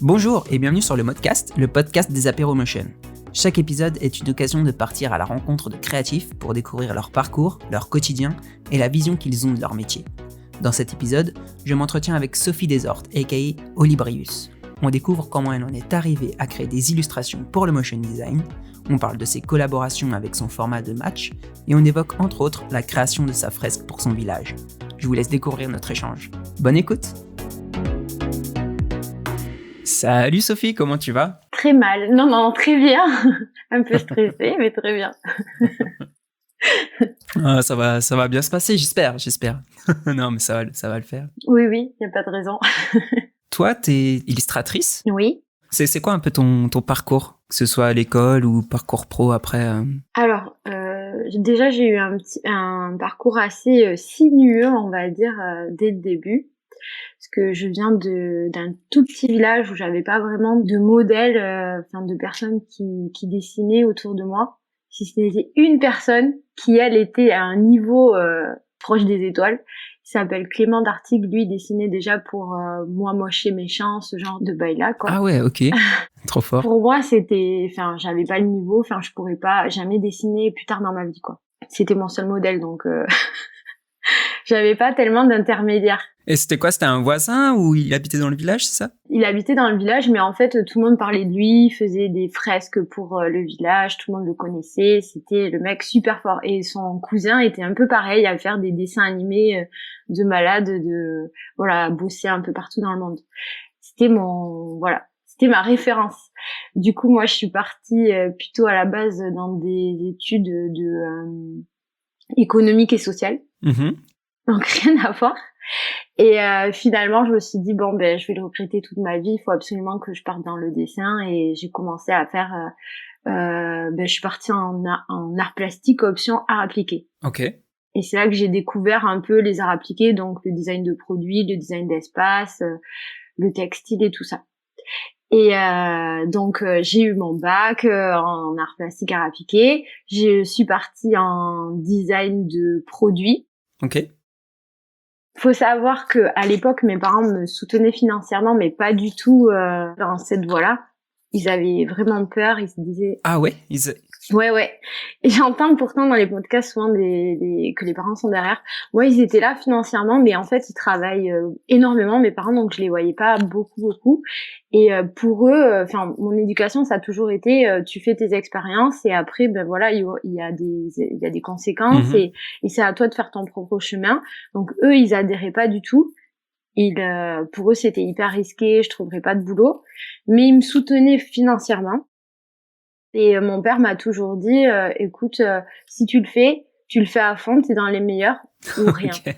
Bonjour et bienvenue sur le Modcast, le podcast des apéros motion. Chaque épisode est une occasion de partir à la rencontre de créatifs pour découvrir leur parcours, leur quotidien et la vision qu'ils ont de leur métier. Dans cet épisode, je m'entretiens avec Sophie Desortes, aka Olibrius. On découvre comment elle en est arrivée à créer des illustrations pour le motion design, on parle de ses collaborations avec son format de match, et on évoque entre autres la création de sa fresque pour son village. Je vous laisse découvrir notre échange. Bonne écoute! Salut Sophie, comment tu vas? Très mal. Non, très bien. Un peu stressée, mais très bien. Ça va bien se passer, j'espère. Non, mais ça va le faire. Oui, il n'y a pas de raison. Toi, t'es illustratrice? Oui. C'est quoi un peu ton parcours, que ce soit à l'école ou parcours pro après Alors, déjà, j'ai eu un parcours assez sinueux, on va dire, dès le début. Parce que je viens d'un tout petit village où j'avais pas vraiment de modèle, de personnes qui dessinaient autour de moi. Si c'était une personne qui, elle, était à un niveau proche des étoiles. Il s'appelle Clément Dartigue. Lui, il dessinait déjà pour Moi, moche et méchant, ce genre de bail-là, quoi. Ah ouais, ok. Trop fort. Pour moi, j'avais pas le niveau. Je pourrais pas jamais dessiner plus tard dans ma vie, quoi. C'était mon seul modèle, donc j'avais pas tellement d'intermédiaires. Et c'était quoi? C'était un voisin ou il habitait dans le village, c'est ça? Il habitait dans le village, mais en fait, tout le monde parlait de lui, il faisait des fresques pour le village, tout le monde le connaissait, c'était le mec super fort. Et son cousin était un peu pareil, à faire des dessins animés de malade, bosser un peu partout dans le monde. C'était ma référence. Du coup, moi, je suis partie plutôt à la base dans des études de économiques et sociales. Mm-hmm. Donc, rien à voir. Et finalement, je me suis dit, je vais le regretter toute ma vie, il faut absolument que je parte dans le dessin. Et j'ai commencé à faire... je suis partie en art plastique, option art appliqué. Ok. Et c'est là que j'ai découvert un peu les arts appliqués, donc le design de produits, le design d'espace, le textile et tout ça. Et donc j'ai eu mon bac en art plastique, art appliqué. Je suis partie en design de produits. Ok. Faut savoir que à l'époque, mes parents me soutenaient financièrement, mais pas du tout dans cette voie-là. Ils avaient vraiment peur, ils se disaient... Ah ouais, Ouais. Et j'entends pourtant dans les podcasts souvent que les parents sont derrière. Moi, ils étaient là financièrement, mais en fait, ils travaillent énormément, mes parents, donc je les voyais pas beaucoup. Et pour eux, mon éducation, ça a toujours été, tu fais tes expériences et après, il y a des conséquences et c'est à toi de faire ton propre chemin. Donc eux, ils adhéraient pas du tout. Pour eux, c'était hyper risqué, je trouverais pas de boulot, mais ils me soutenaient financièrement. Et mon père m'a toujours dit, écoute, si tu le fais à fond, t'es dans les meilleurs ou rien. Okay.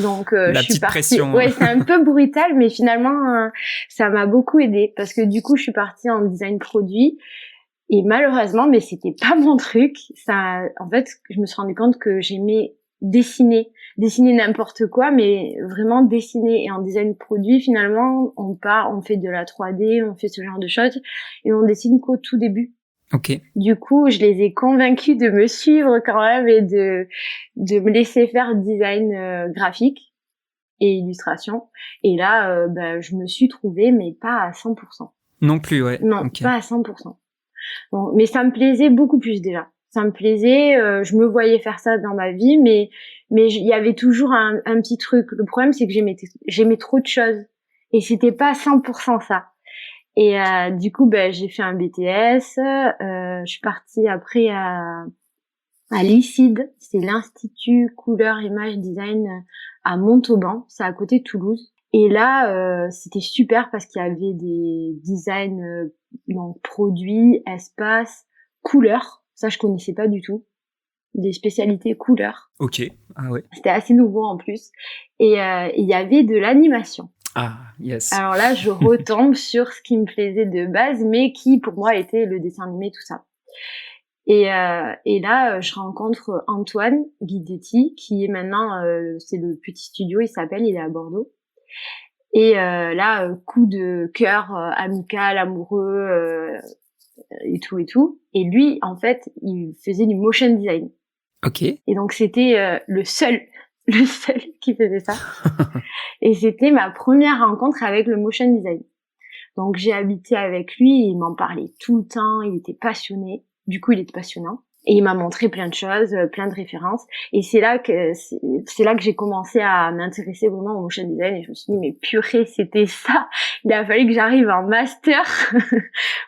Donc La je suis petite partie. Pression. Ouais, c'est un peu brutal, mais finalement ça m'a beaucoup aidée parce que du coup je suis partie en design produit et malheureusement, mais c'était pas mon truc. En fait, je me suis rendu compte que j'aimais dessiner n'importe quoi, mais vraiment dessiner. Et en design produit, finalement, on fait de la 3D, on fait ce genre de choses et on dessine qu'au tout début. Ok. Du coup, je les ai convaincus de me suivre quand même et de me laisser faire design graphique et illustration. Et là, je me suis trouvée, mais pas à 100%. Non plus, ouais. Non, okay. Pas à 100%. Bon, mais ça me plaisait beaucoup plus déjà. Ça me plaisait, je me voyais faire ça dans ma vie, mais il y avait toujours un petit truc. Le problème, c'est que j'aimais trop de choses et c'était pas 100% ça. Et du coup, j'ai fait un BTS. Je suis partie après à l'ICID, c'est l'Institut Couleur Image Design à Montauban, c'est à côté de Toulouse. Et là, c'était super parce qu'il y avait des designs donc produits, espace, couleurs. Ça, je connaissais pas du tout. Des spécialités couleurs. Ok. Ah ouais. C'était assez nouveau en plus. Et il y avait de l'animation. Ah, yes. Alors là, je retombe sur ce qui me plaisait de base, mais qui, pour moi, était le dessin animé, tout ça. Et là, je rencontre Antoine Guidetti, qui est maintenant, c'est le petit studio, il est à Bordeaux. Et là, coup de cœur amical, amoureux, et tout. Et lui, en fait, il faisait du motion design. Ok. Et donc, c'était le seul qui faisait ça. Et c'était ma première rencontre avec le motion design. Donc j'ai habité avec lui, il m'en parlait tout le temps, il était passionné. Du coup, il était passionnant. Et il m'a montré plein de choses, plein de références. Et c'est là que j'ai commencé à m'intéresser vraiment au motion design. Et je me suis dit, mais purée, c'était ça. Il a fallu que j'arrive en master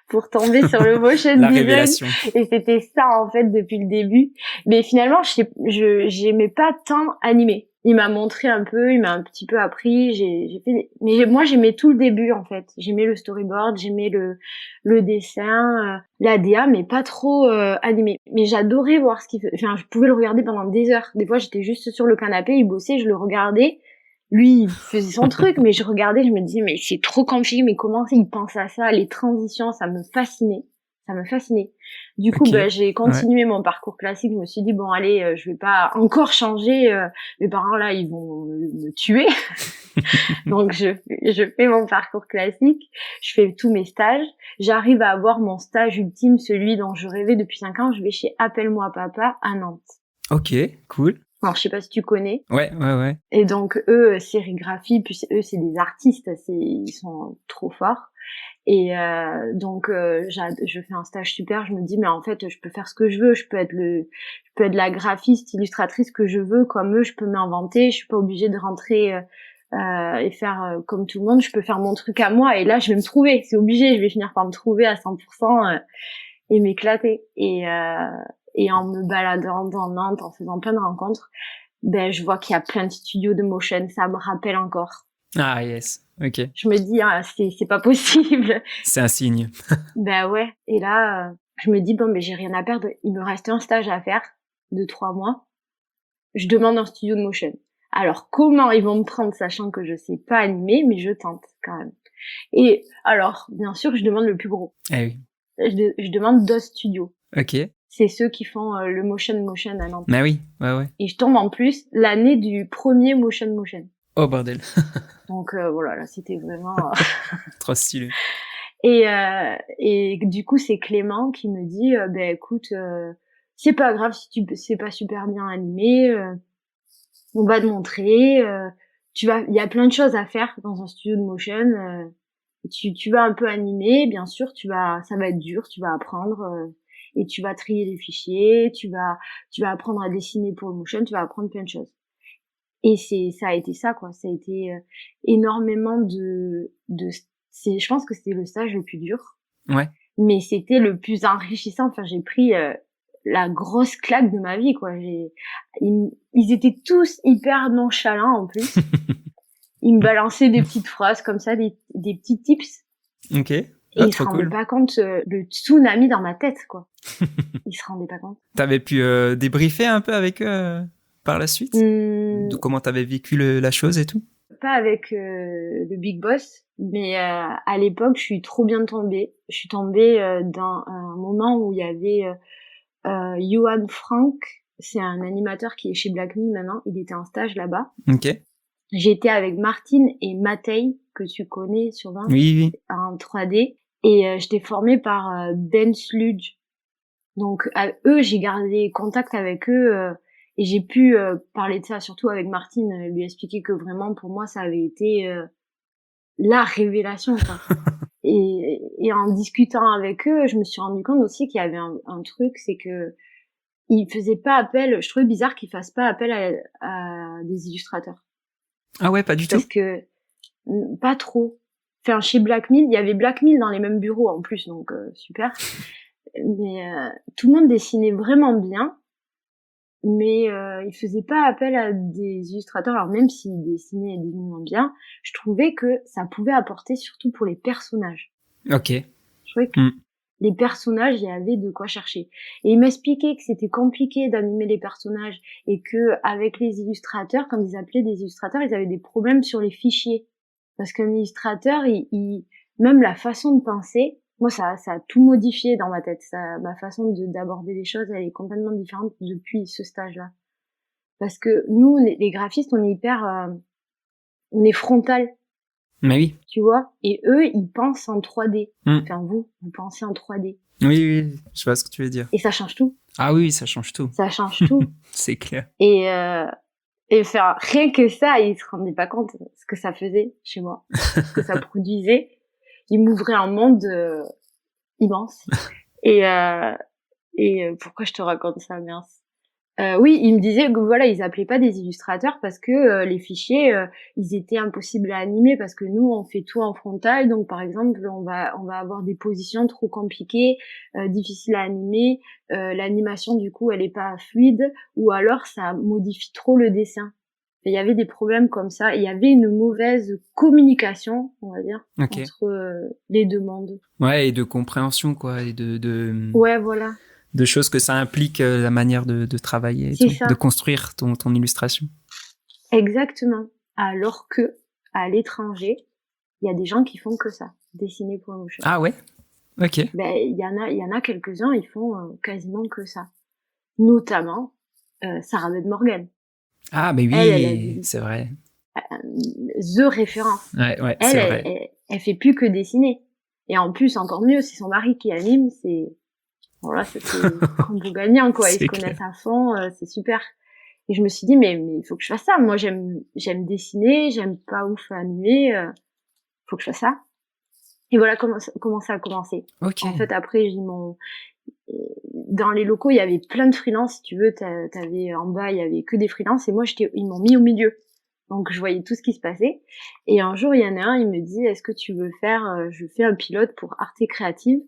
pour tomber sur le motion La design. révélation. Et c'était ça, en fait, depuis le début. Mais finalement, j'aimais pas tant animer. Il m'a montré un peu, il m'a un petit peu appris, mais moi j'aimais tout le début en fait. J'aimais le storyboard, j'aimais le dessin, la DA, mais pas trop animé. Mais j'adorais voir ce qu'il faisait. Enfin, je pouvais le regarder pendant des heures. Des fois, j'étais juste sur le canapé, il bossait, je le regardais. Lui, il faisait son truc, mais je regardais, je me disais, mais c'est trop compliqué, mais comment il pense à ça? Les transitions, ça me fascinait. Ça me fascinait. Du coup, j'ai continué mon parcours classique. Je me suis dit, bon, allez, je vais pas encore changer. Mes parents, là, ils vont me tuer. Donc, je fais mon parcours classique. Je fais tous mes stages. J'arrive à avoir mon stage ultime, celui dont je rêvais depuis 5 ans. Je vais chez Appelle-moi Papa à Nantes. Ok, cool. Alors, je sais pas si tu connais. Ouais. Et donc, eux, sérigraphie, puis eux, c'est des artistes. Ils sont trop forts. Et donc je fais un stage super, je me dis mais en fait je peux faire ce que je veux, je peux être la graphiste, illustratrice que je veux comme eux, je peux m'inventer, je suis pas obligée de rentrer et faire comme tout le monde, je peux faire mon truc à moi et là je vais me trouver, c'est obligé, je vais finir par me trouver à 100% et m'éclater et en me baladant dans Nantes, en faisant plein de rencontres, ben je vois qu'il y a plein de studios de motion, ça me rappelle encore. Ah yes, ok. Je me dis, c'est pas possible. C'est un signe. Ben ouais. Et là, je me dis, bon, mais j'ai rien à perdre. Il me reste un stage à faire de 3 mois. Je demande un studio de motion. Alors, comment ils vont me prendre, sachant que je sais pas animer, mais je tente quand même. Et alors, bien sûr, je demande le plus gros. Eh oui. Je demande DOS Studio. Ok. C'est ceux qui font le motion à Nantes. Ah oui, ouais. Et je tombe en plus l'année du premier motion. Oh bordel. Donc voilà, là c'était vraiment trop stylé. Et du coup c'est Clément qui me dit ben écoute c'est pas grave si tu sais pas super bien animé, on va te montrer, il y a plein de choses à faire dans un studio de motion, tu vas un peu animer, bien sûr, ça va être dur, tu vas apprendre et tu vas trier les fichiers, tu vas apprendre à dessiner pour le motion, tu vas apprendre plein de choses. Et ça a été ça, quoi. Ça a été énormément je pense que c'était le stage le plus dur. Ouais. Mais c'était le plus enrichissant. Enfin, j'ai pris la grosse claque de ma vie, quoi. Ils étaient tous hyper nonchalants, en plus. Ils me balançaient des petites phrases comme ça, des petits tips. Ok. Et ils se rendaient pas compte le tsunami dans ma tête, quoi. Ils se rendaient pas compte. T'avais pu débriefer un peu avec eux par la suite de comment t'avais vécu la chose et tout? Pas avec le big boss, mais à l'époque, je suis trop bien tombée. Je suis tombée dans un moment où il y avait Johan Frank, c'est un animateur qui est chez Black Me maintenant, il était en stage là-bas. Ok. J'étais avec Martine et Matei, que tu connais sûrement, oui. en 3D, et j'étais formée par Ben Sludge. Donc eux, j'ai gardé contact avec eux et j'ai pu parler de ça, surtout avec Martine, lui expliquer que vraiment pour moi ça avait été la révélation, quoi. et en discutant avec eux, je me suis rendu compte aussi qu'il y avait un truc, c'est que ils faisaient pas appel, je trouvais bizarre qu'ils fassent pas appel à des illustrateurs. Ah ouais, pas du tout? Parce que pas trop. Enfin, chez Black Mill, il y avait Black Mill dans les mêmes bureaux en plus, donc super. Mais tout le monde dessinait vraiment bien, mais il faisait pas appel à des illustrateurs. Alors même s'ils dessinaient divinement bien, je trouvais que ça pouvait apporter surtout pour les personnages. Ok. Je trouvais que les personnages, il y avait de quoi chercher. Et il m'expliquait que c'était compliqué d'animer les personnages et que avec les illustrateurs, quand ils appelaient des illustrateurs, ils avaient des problèmes sur les fichiers. Parce qu'un illustrateur, même la façon de penser, moi, ça a tout modifié dans ma tête. Ma façon d'aborder les choses, elle est complètement différente depuis ce stage-là. Parce que nous, les graphistes, on est on est frontal. Mais oui. Tu vois? Et eux, ils pensent en 3D. Enfin, vous pensez en 3D. Oui, je vois ce que tu veux dire. Et ça change tout. Ah oui, ça change tout. Ça change tout. C'est clair. Et enfin, rien que ça, ils se rendaient pas compte ce que ça faisait chez moi, ce que ça produisait. il m'ouvrait un monde immense. Et pourquoi je te raconte ça, mince? Oui, il me disait que voilà, ils appelaient pas des illustrateurs parce que les fichiers, ils étaient impossibles à animer parce que nous, on fait tout en frontal. Donc, par exemple, on va avoir des positions trop compliquées, difficiles à animer. L'animation, du coup, elle est pas fluide, ou alors ça modifie trop le dessin. Il y avait des problèmes comme ça. Il y avait une mauvaise communication, on va dire, entre les deux mondes. Ouais, et de compréhension, quoi, et de... Ouais, voilà. De choses que ça implique, la manière de travailler et C'est tout, ça. de construire ton illustration. Exactement. Alors que à l'étranger, il y a des gens qui font que ça, dessiner pour Emotion. Ah ouais? Ok. Ben il y en a quelques-uns, ils font quasiment que ça. Notamment Sarah Beth Morgan. Ah mais oui, c'est vrai. The référence. Ouais, c'est vrai. Elle fait plus que dessiner. Et en plus, encore mieux, c'est son mari qui anime, voilà, c'est combo gagnant, quoi. Ils se connaissent à fond, c'est super. Et je me suis dit, mais il faut que je fasse ça. Moi, j'aime dessiner, j'aime pas ouf animer, faut que je fasse ça. Et voilà comment ça a commencé. Okay. En fait, après, dans les locaux, il y avait plein de freelances, si tu veux. T'avais en bas, il y avait que des freelances, et moi, ils m'ont mis au milieu. Donc, je voyais tout ce qui se passait. Et un jour, il y en a un, il me dit, est-ce que tu veux faire, je fais un pilote pour Arte Créative.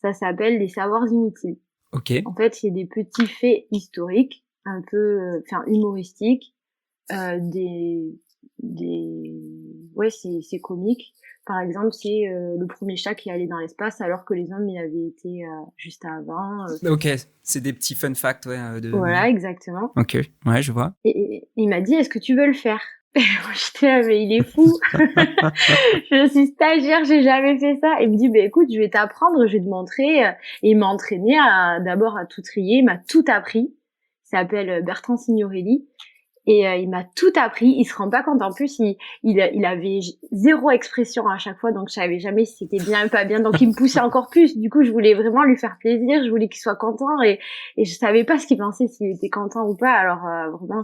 Ça s'appelle les savoirs inutiles. Ok. En fait, c'est des petits faits historiques, un peu, humoristiques, ouais, c'est comique. Par exemple, c'est le premier chat qui allait dans l'espace alors que les hommes y avaient été juste avant. Ok, c'est des petits fun facts, ouais. Voilà, exactement. Ok, ouais, je vois. Et il m'a dit, est-ce que tu veux le faire? J'étais là, mais il est fou. Je suis stagiaire, j'ai jamais fait ça. Il me dit, écoute, je vais t'apprendre, je vais te montrer. Et il m'a entraîné d'abord à tout trier, il m'a tout appris. Il s'appelle Bertrand Signorelli. Et il m'a tout appris. Il se rend pas compte. En plus, il avait zéro expression à chaque fois, donc je savais jamais si c'était bien ou pas bien. Donc il me poussait encore plus. Du coup, je voulais vraiment lui faire plaisir. Je voulais qu'il soit content, et je savais pas ce qu'il pensait, s'il était content ou pas. Alors vraiment,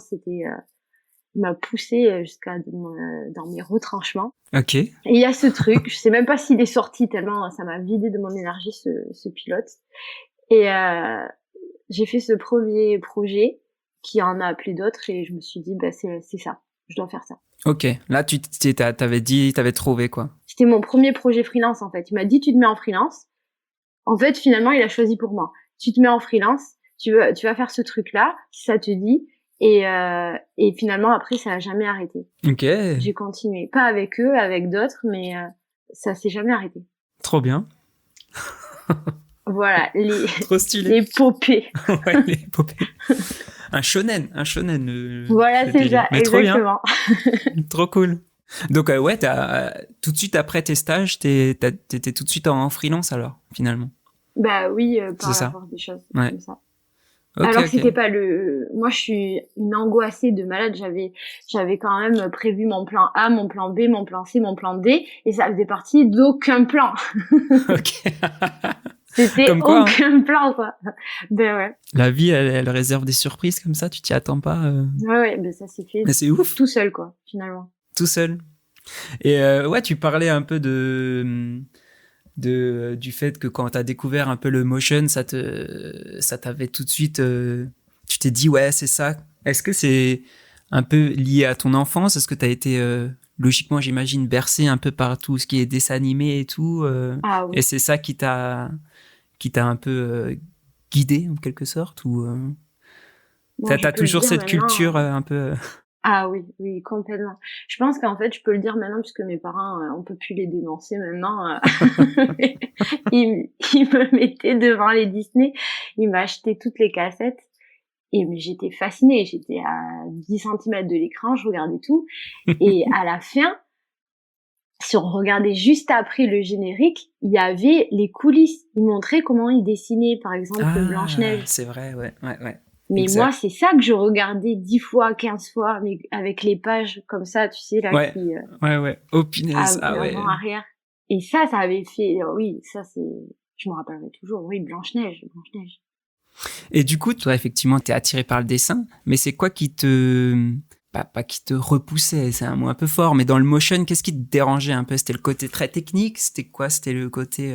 il m'a poussé jusqu'à dans mes retranchements. Ok. Et il y a ce truc, je sais même pas s'il est sorti tellement ça m'a vidé de mon énergie, ce pilote. Et j'ai fait ce premier projet qui en a appelé d'autres, et je me suis dit, c'est ça, je dois faire ça. Ok, là t'avais trouvé quoi. C'était mon premier projet freelance en fait. Il m'a dit, tu te mets en freelance. En fait, finalement, il a choisi pour moi. Tu te mets en freelance, tu vas faire ce truc-là, si ça te dit. Et finalement, après, ça a jamais arrêté. Ok. J'ai continué. Pas avec eux, avec d'autres, mais ça s'est jamais arrêté. Trop bien. Voilà, trop stylé. Les popées. Ouais, les popées. Un shonen. Voilà, c'est ça, mais exactement. Trop bien. Trop cool. Donc ouais, tout de suite après tes stages, t'étais tout de suite en freelance alors, finalement. Bah oui, par la force des choses, ouais. comme ça. Okay, alors c'était pas moi je suis une angoissée de malade, j'avais quand même prévu mon plan A, mon plan B, mon plan C, mon plan D, et ça faisait partie d'aucun plan. Ok. C'était aucun plan, quoi. Ben ouais. La vie, elle réserve des surprises comme ça, tu t'y attends pas. Ouais, ben ça s'est fait. Mais c'est ouf. Tout seul, quoi, finalement. Tout seul. Et ouais, tu parlais un peu du fait que quand t'as découvert un peu le motion, ça t'avait tout de suite, tu t'es dit ouais, c'est ça. Est-ce que c'est un peu lié à ton enfance? Est-ce que t'as été logiquement, j'imagine, bercé un peu par tout ce qui est dessin animé et tout, ah, oui. Et c'est ça qui t'a un peu guidé en quelque sorte, ou t'as toujours cette culture un peu Ah oui, complètement. Je pense qu'en fait, je peux le dire maintenant puisque mes parents, on peut plus les dénoncer maintenant. Ils me mettaient devant les Disney, ils m'achetaient toutes les cassettes, et j'étais fascinée. J'étais à 10 cm de l'écran, je regardais tout, et à la fin, si on regardait juste après le générique, il y avait les coulisses. Ils montraient comment ils dessinaient, par exemple, Blanche-Neige. C'est vrai, ouais. Mais exact. Moi, c'est ça que je regardais 10 fois, 15 fois, mais avec les pages comme ça, tu sais, là, ouais. qui... Ouais. Oh, punaise. Avant, arrière. Et ça avait fait... oui, ça, c'est... Je me rappellerai toujours. Oui, Blanche-Neige. Et du coup, toi, effectivement, t'es attiré par le dessin, mais c'est quoi qui te pas qui te repoussait, c'est un mot un peu fort, mais dans le motion, qu'est-ce qui te dérangeait un peu? C'était le côté très technique? C'était quoi? C'était le côté...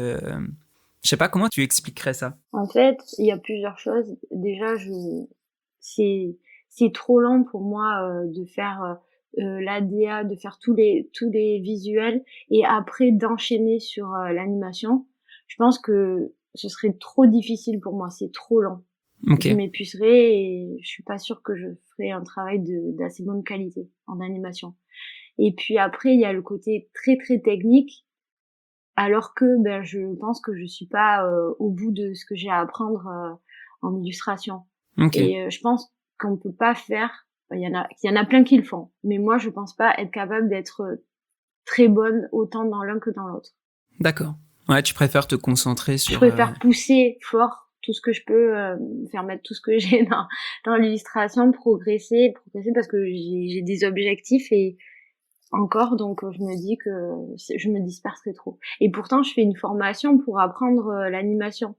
Je sais pas, comment tu expliquerais ça? En fait, il y a plusieurs choses. Déjà, c'est c'est trop lent pour moi de faire l'ADA, de faire tous les visuels et après d'enchaîner sur l'animation. Je pense que ce serait trop difficile pour moi, c'est trop lent. Ok. Je m'épuiserais et je suis pas sûre que je ferais un travail d'assez bonne qualité en animation. Et puis après, il y a le côté très très technique, alors que je pense que je suis pas au bout de ce que j'ai à apprendre en illustration. Ok. Et je pense qu'on peut pas faire. Il y en a plein qui le font, mais moi je pense pas être capable d'être très bonne autant dans l'un que dans l'autre. D'accord. Ouais, tu préfères te concentrer Je sur... préfère pousser fort tout ce que je peux, faire mettre tout ce que j'ai dans l'illustration, progresser parce que j'ai des objectifs et encore, donc je me dis que je me disperserai trop. Et pourtant, je fais une formation pour apprendre l'animation.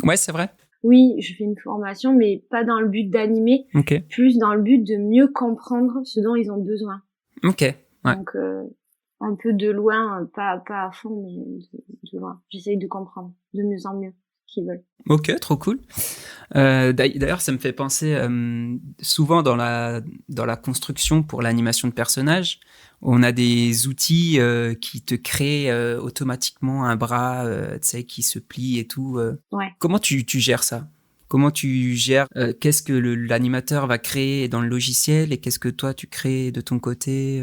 Ouais, c'est vrai. Oui, je fais une formation, mais pas dans le but d'animer, Ok. plus dans le but de mieux comprendre ce dont ils ont besoin. Ok. Ouais. Donc, un peu de loin, pas à fond, mais de loin. J'essaye de comprendre de mieux en mieux ce qu'ils veulent. Ok, trop cool. D'ailleurs, ça me fait penser souvent dans la construction pour l'animation de personnages, on a des outils qui te créent automatiquement un bras, tu sais, qui se plie et tout. Ouais. Comment tu gères ça? Comment tu gères qu'est-ce que l'animateur va créer dans le logiciel et qu'est-ce que toi tu crées de ton côté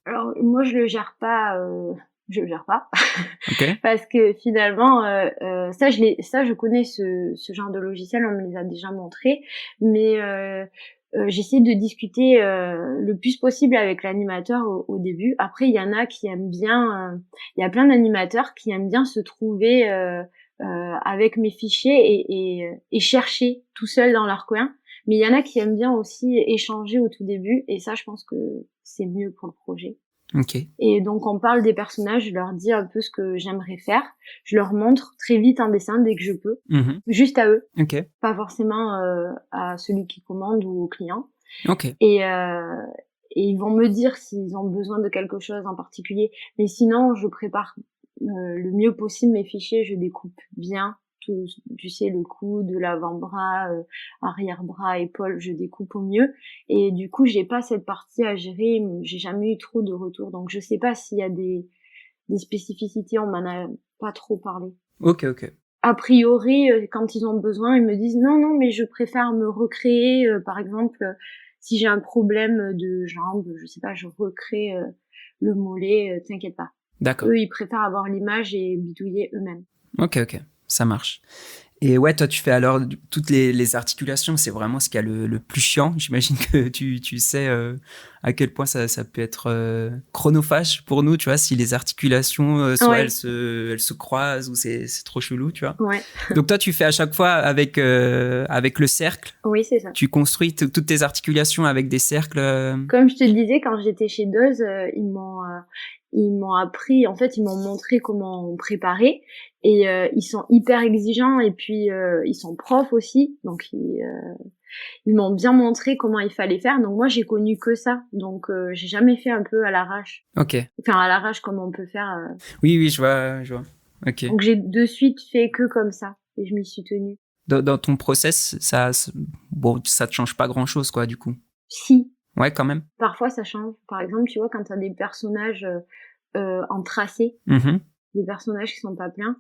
Alors moi je le gère pas. Ok. Parce que finalement ça je connais ce genre de logiciel, on me les a déjà montrés, mais j'essaie de discuter le plus possible avec l'animateur au début. Après il y en a qui aiment bien il y a plein d'animateurs qui aiment bien se trouver avec mes fichiers et chercher tout seul dans leur coin, mais il y en a qui aiment bien aussi échanger au tout début et ça je pense que c'est mieux pour le projet. Ok. Et donc on parle des personnages, je leur dis un peu ce que j'aimerais faire, je leur montre très vite un dessin dès que je peux, juste à eux, Ok. pas forcément à celui qui commande ou au client. Ok. Et ils vont me dire s'ils ont besoin de quelque chose en particulier, mais sinon je prépare le mieux possible mes fichiers, je découpe bien tout, tu sais, le coude, l'avant-bras, arrière-bras, épaule, je découpe au mieux. Et du coup, j'ai pas cette partie à gérer, j'ai jamais eu trop de retours, donc je sais pas s'il y a des spécificités, on m'en a pas trop parlé. Ok. Ok. A priori, quand ils ont besoin, ils me disent non, mais je préfère me recréer, par exemple, si j'ai un problème de jambe, je sais pas, je recrée le mollet, t'inquiète pas. D'accord. Eux, ils préfèrent avoir l'image et bidouiller eux-mêmes. Ok. Ça marche. Et ouais, toi, tu fais alors toutes les articulations, c'est vraiment ce qu'il y a le plus chiant. J'imagine que tu sais à quel point ça peut être chronophage pour nous, tu vois, si les articulations, soit Ouais. elles se croisent ou c'est trop chelou, tu vois. Ouais. Donc toi, tu fais à chaque fois avec le cercle. Oui, c'est ça. Tu construis toutes tes articulations avec des cercles. Comme je te disais, quand j'étais chez Doz, ils m'ont appris, en fait, ils m'ont montré comment préparer et ils sont hyper exigeants et puis ils sont profs aussi, donc ils m'ont bien montré comment il fallait faire. Donc moi, j'ai connu que ça, donc j'ai jamais fait un peu à l'arrache. Ok. Enfin, à l'arrache comme on peut faire. Oui, je vois. Ok. Donc j'ai de suite fait que comme ça et je m'y suis tenue. Dans ton process, ça te change pas grand-chose, quoi, du coup. Si. Ouais, quand même. Parfois, ça change. Par exemple, tu vois, quand t'as des personnages en tracé, des personnages qui sont pas pleins,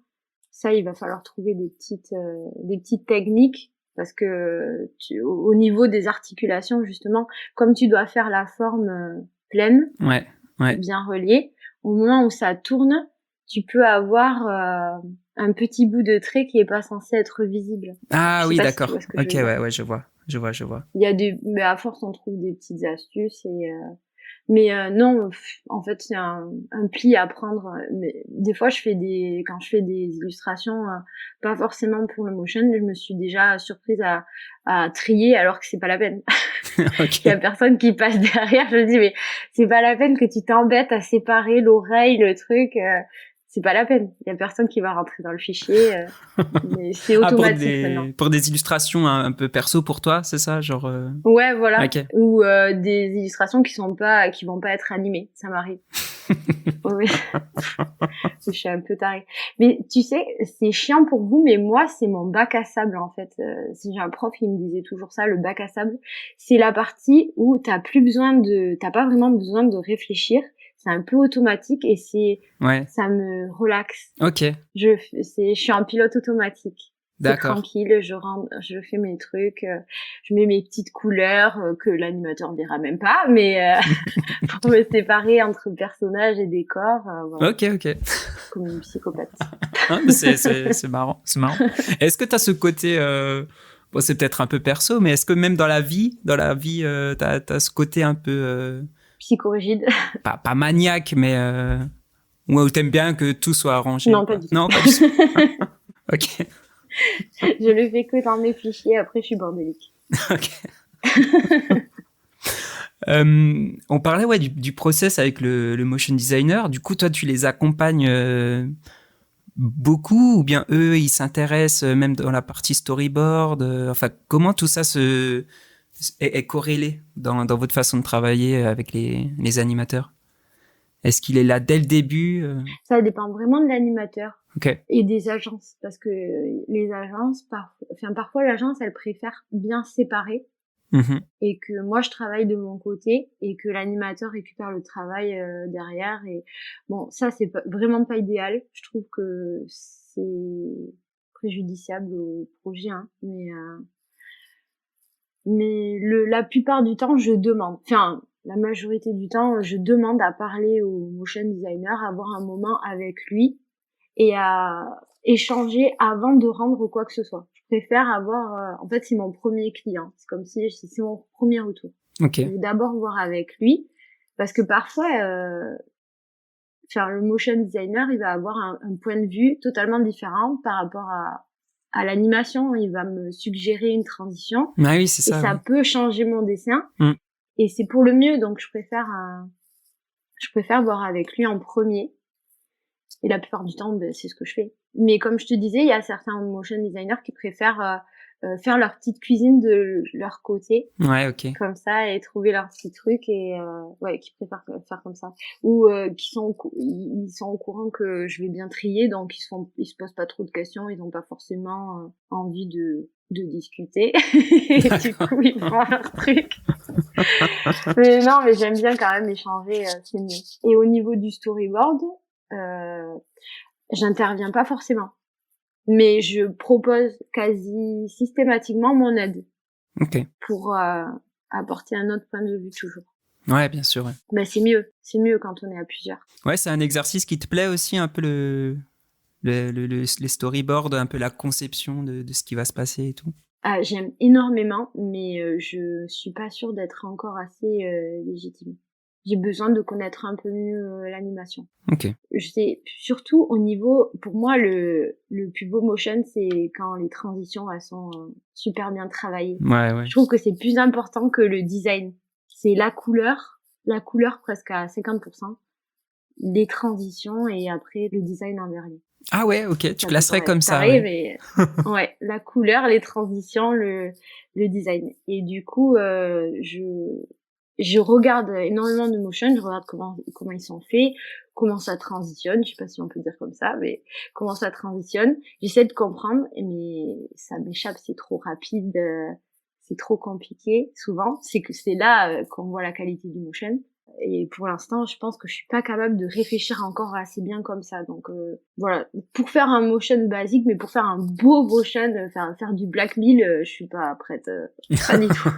ça, il va falloir trouver des petites techniques parce que au niveau des articulations, justement, comme tu dois faire la forme pleine, Ouais. bien reliée, au moment où ça tourne, tu peux avoir un petit bout de trait qui est pas censé être visible. Ah oui, d'accord. Si tu vois ce que je veux dire. Ouais, je vois. Il y a mais à force on trouve des petites astuces mais non, en fait c'est un pli à prendre. Mais des fois quand je fais des illustrations, pas forcément pour le motion, je me suis déjà surprise à trier alors que c'est pas la peine. Ok. Il y a personne qui passe derrière, je me dis mais c'est pas la peine que tu t'embêtes à séparer l'oreille, le truc. c'est pas la peine. Il y a personne qui va rentrer dans le fichier. Mais c'est automatique maintenant. Pour des illustrations un peu perso pour toi, c'est ça, genre. Ouais, voilà. Okay. Ou des illustrations qui vont pas être animées. Ça m'arrive. Oui. Je suis un peu tarée. Mais tu sais, c'est chiant pour vous, mais moi, c'est mon bac à sable en fait. Si j'ai un prof, il me disait toujours ça, le bac à sable, c'est la partie où t'as pas vraiment besoin de réfléchir. C'est un peu automatique et ça me relaxe. Ok. Je suis en pilote automatique. D'accord. C'est tranquille, je fais mes trucs, je mets mes petites couleurs que l'animateur verra même pas, mais pour me séparer entre personnages et décors. Voilà. Ok. Comme une psychopathe. C'est marrant, c'est marrant. Est-ce que tu as ce côté, bon, c'est peut-être un peu perso, mais est-ce que même dans la vie, t'as ce côté un peu psychorigide. Pas maniaque, mais où t'aimes bien que tout soit arrangé. Non, pas du tout. Non, pas du tout. Ok. Je le fais que dans mes fichiers, après je suis bordélique. Ok. On parlait du process avec le motion designer. Du coup, toi, tu les accompagnes beaucoup, ou bien eux, ils s'intéressent même dans la partie storyboard. Enfin, comment tout ça est corrélé dans votre façon de travailler avec les animateurs? Est-ce qu'il est là dès le début? Ça dépend vraiment de l'animateur. Okay. Et des agences, parce que les agences, parfois l'agence, elle préfère bien séparer. Mm-hmm. Et que moi je travaille de mon côté et que l'animateur récupère le travail derrière. Et bon, ça c'est vraiment pas idéal. Je trouve que c'est préjudiciable au projet, hein. Mais la plupart du temps, je demande. Enfin, la majorité du temps, je demande à parler au motion designer, à avoir un moment avec lui et à échanger avant de rendre quoi que ce soit. Je préfère avoir... en fait, c'est mon premier client. C'est comme si c'est mon premier retour. Okay. Je vais d'abord voir avec lui parce que parfois... le motion designer, il va avoir un point de vue totalement différent par rapport à l'animation. Il va me suggérer une transition. Ah oui, c'est ça. Et ça peut changer mon dessin. Et c'est pour le mieux, donc je préfère voir avec lui en premier. Et la plupart du temps, c'est ce que je fais. Mais comme je te disais, il y a certains motion designers qui préfèrent faire leur petite cuisine de leur côté. Ouais, ok. Comme ça, et trouver leur petit truc et qui préfèrent faire comme ça. Ou ils sont au courant que je vais bien trier, donc ils se posent pas trop de questions, ils n'ont pas forcément envie de discuter. Et du coup, ils font leur truc. Mais non, mais j'aime bien quand même échanger, c'est mieux. Et au niveau du storyboard, j'interviens pas forcément. Mais je propose quasi systématiquement mon aide. Ok. Pour apporter un autre point de vue toujours. Ouais, bien sûr. Ouais. Bah, c'est mieux quand on est à plusieurs. Ouais, c'est un exercice qui te plaît aussi, un peu les storyboards, un peu la conception de ce qui va se passer et tout. J'aime énormément, mais je suis pas sûre d'être encore assez légitime. J'ai besoin de connaître un peu mieux l'animation. Ok. Je sais, surtout au niveau, pour moi, le plus beau motion, c'est quand les transitions, elles sont super bien travaillées. Ouais. Je trouve que c'est plus important que le design. C'est la couleur presque à 50%, les transitions et après le design en dernier. Ah ouais, ok, tu classerais comme ça. Pareil, mais ouais, la couleur, les transitions, le design. Et du coup, je regarde énormément de motion, je regarde comment ils sont faits, comment ça transitionne, je sais pas si on peut dire comme ça, mais comment ça transitionne. J'essaie de comprendre, mais ça m'échappe, c'est trop rapide, c'est trop compliqué. Souvent, c'est là qu'on voit la qualité du motion. Et pour l'instant, je pense que je suis pas capable de réfléchir encore assez bien comme ça. Donc voilà, pour faire un motion basique, mais pour faire un beau motion, faire du Black Mill, je suis pas prête, pas du tout.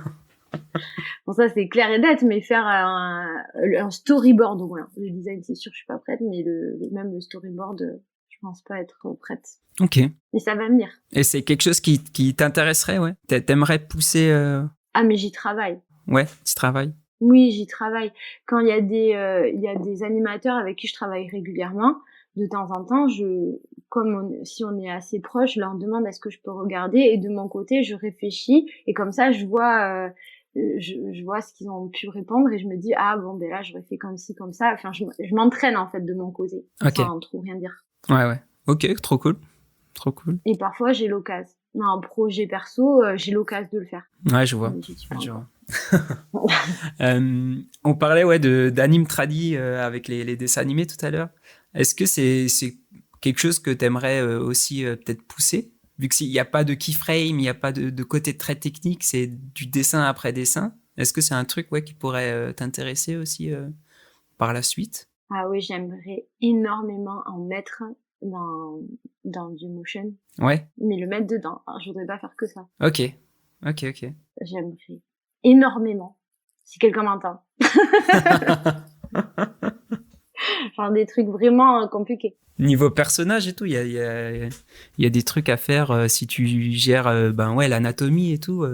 Bon, ça c'est clair et net, mais faire un storyboard, ouais. Le design, c'est sûr, je suis pas prête, mais même le storyboard, je pense pas être prête. Ok. Mais ça va venir. Et c'est quelque chose qui t'intéresserait, ouais? T'aimerais pousser Ah, mais j'y travaille. Ouais, tu travailles. Oui, j'y travaille. Quand il y a des animateurs avec qui je travaille régulièrement, de temps en temps, si on est assez proche, je leur demande est-ce que je peux regarder, et de mon côté, je réfléchis, et comme ça, je vois je vois ce qu'ils ont pu répondre et je me dis ah bon ben là j'aurais fait comme ci comme ça. Enfin je m'entraîne en fait de mon côté sans trop rien dire. Ouais. Ok, trop cool. Et parfois j'ai l'occasion. Dans un projet perso, j'ai l'occasion de le faire. Ouais, je vois. On parlait d'anime tradi avec les dessins animés tout à l'heure. Est-ce que c'est quelque chose que tu aimerais aussi peut-être pousser, vu qu'il n'y a pas de keyframe, il n'y a pas de côté très technique, c'est du dessin après dessin. Est-ce que c'est un truc qui pourrait t'intéresser aussi par la suite? Ah oui, j'aimerais énormément en mettre dans du motion. Ouais. Mais le mettre dedans. Alors, je voudrais pas faire que ça. Ok. J'aimerais énormément. Si quelqu'un m'entend. Genre des trucs vraiment compliqués. Niveau personnage et tout, il y a des trucs à faire si tu gères l'anatomie et tout.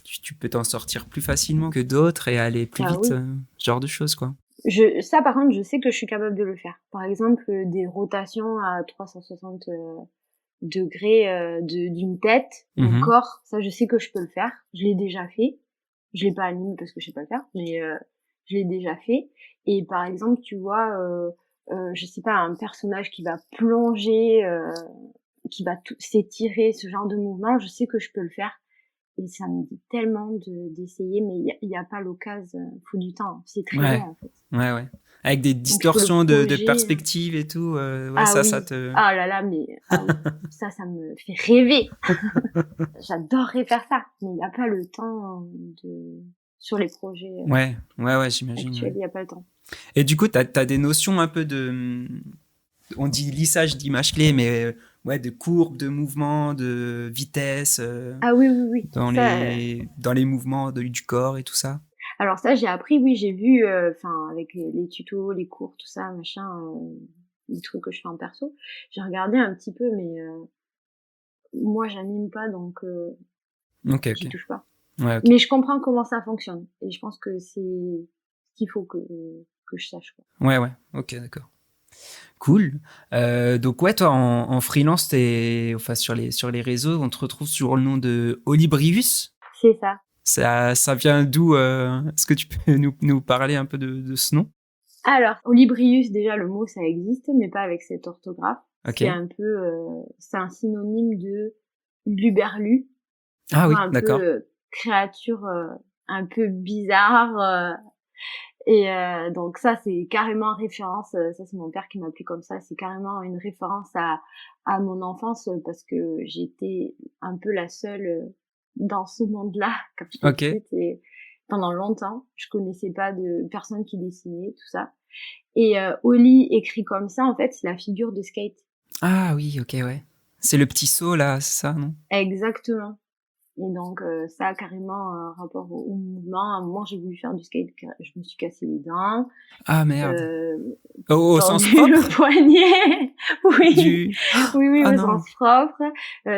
Tu peux t'en sortir plus facilement que d'autres et aller plus vite, ce genre de choses, quoi. Ça, par contre, je sais que je suis capable de le faire. Par exemple, des rotations à 360 degrés d'une tête, d'un corps, ça, je sais que je peux le faire. Je l'ai déjà fait. Je l'ai pas animé parce que je sais pas le faire, mais je l'ai déjà fait. Et par exemple, tu vois, je sais pas, un personnage qui va plonger, qui va s'étirer, ce genre de mouvement, je sais que je peux le faire. Et ça me dit tellement d'essayer, mais il y a pas l'occasion, faut du temps. C'est très long, en fait. Ouais. Avec des distorsions de perspective et tout. Ça te... Ah là là, mais ça me fait rêver. J'adorerais faire ça, mais il n'y a pas le temps sur les projets. Ouais, j'imagine. Actuels, il n'y a pas le temps. Et du coup, t'as des notions un peu on dit lissage d'images clés, mais de courbes, de mouvements, de vitesse. Ah oui. Dans les mouvements du corps et tout ça. Alors ça, j'ai appris, oui, j'ai vu, avec les tutos, les cours, tout ça, machin, les trucs que je fais en perso. J'ai regardé un petit peu, mais moi, j'anime pas, donc j'y touche pas. Ouais, mais je comprends comment ça fonctionne, et je pense que c'est ce qu'il faut que je sache, quoi. Ouais, ok, d'accord. Cool. Donc toi en freelance, sur les réseaux, on te retrouve sur le nom de Olibrius. C'est ça. Ça vient d'où Est-ce que tu peux nous parler un peu de ce nom? Alors, Olibrius, déjà le mot ça existe, mais pas avec cette orthographe. Okay. C'est un peu, c'est un synonyme de luberlu. Ah oui, d'accord. Créature un peu bizarre. Et donc ça, c'est carrément référence. Ça, c'est mon père qui m'appelait comme ça. C'est carrément une référence à mon enfance parce que j'étais un peu la seule dans ce monde-là quand j'étais petite. Et pendant longtemps, je connaissais pas de personne qui dessinait, tout ça. Et Oli écrit comme ça, en fait, c'est la figure de skate. Ah oui, ok, ouais. C'est le petit saut là, c'est ça, non? Exactement. Et donc ça a carrément un rapport au mouvement. À un moment, j'ai voulu faire du skate, je me suis cassé les dents. Ah merde. Au sens propre? Le poignet. Oui. Oui, au sens propre.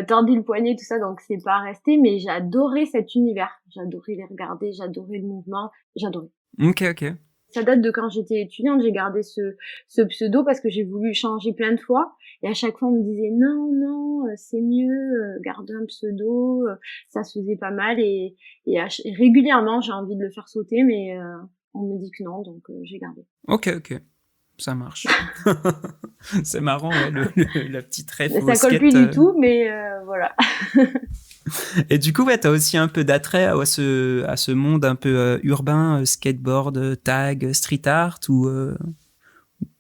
Tordu le poignet, tout ça, donc c'est pas resté. Mais j'adorais cet univers. J'adorais les regarder, j'adorais le mouvement, j'adorais. Ok. Ça date de quand j'étais étudiante, j'ai gardé ce pseudo parce que j'ai voulu changer plein de fois. Et à chaque fois, on me disait non, c'est mieux, garde un pseudo, ça se faisait pas mal. Et régulièrement, j'ai envie de le faire sauter, mais on me dit que non, donc j'ai gardé. Ok. Ça marche. C'est marrant, la petite ref au skate. Ça colle plus du tout, mais voilà. Et du coup, t'as aussi un peu d'attrait à ce monde un peu urbain, skateboard, tag, street art ou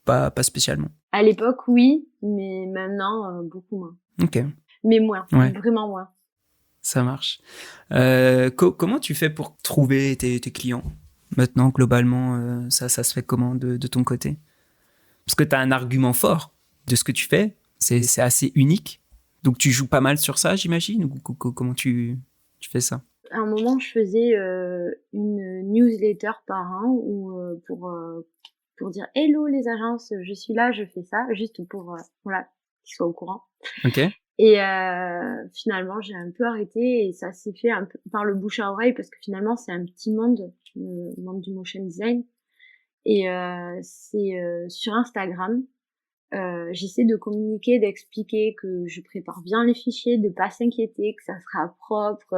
pas spécialement? À l'époque, oui, mais maintenant, beaucoup moins. Ok. Mais moins, vraiment moins. Ça marche. Comment tu fais pour trouver tes clients? Maintenant, globalement, ça se fait comment de ton côté? Parce que t'as un argument fort de ce que tu fais, c'est assez unique. Donc tu joues pas mal sur ça, j'imagine, ou comment tu fais ça? À un moment, je faisais une newsletter par an pour dire hello les agences, je suis là, je fais ça, juste pour qu'ils soient au courant. Ok. Et finalement, j'ai un peu arrêté et ça s'est fait un peu par le bouche à oreille parce que finalement, c'est un petit monde, le monde du motion design. Et c'est sur Instagram. J'essaie de communiquer, d'expliquer que je prépare bien les fichiers, de pas s'inquiéter, que ça sera propre,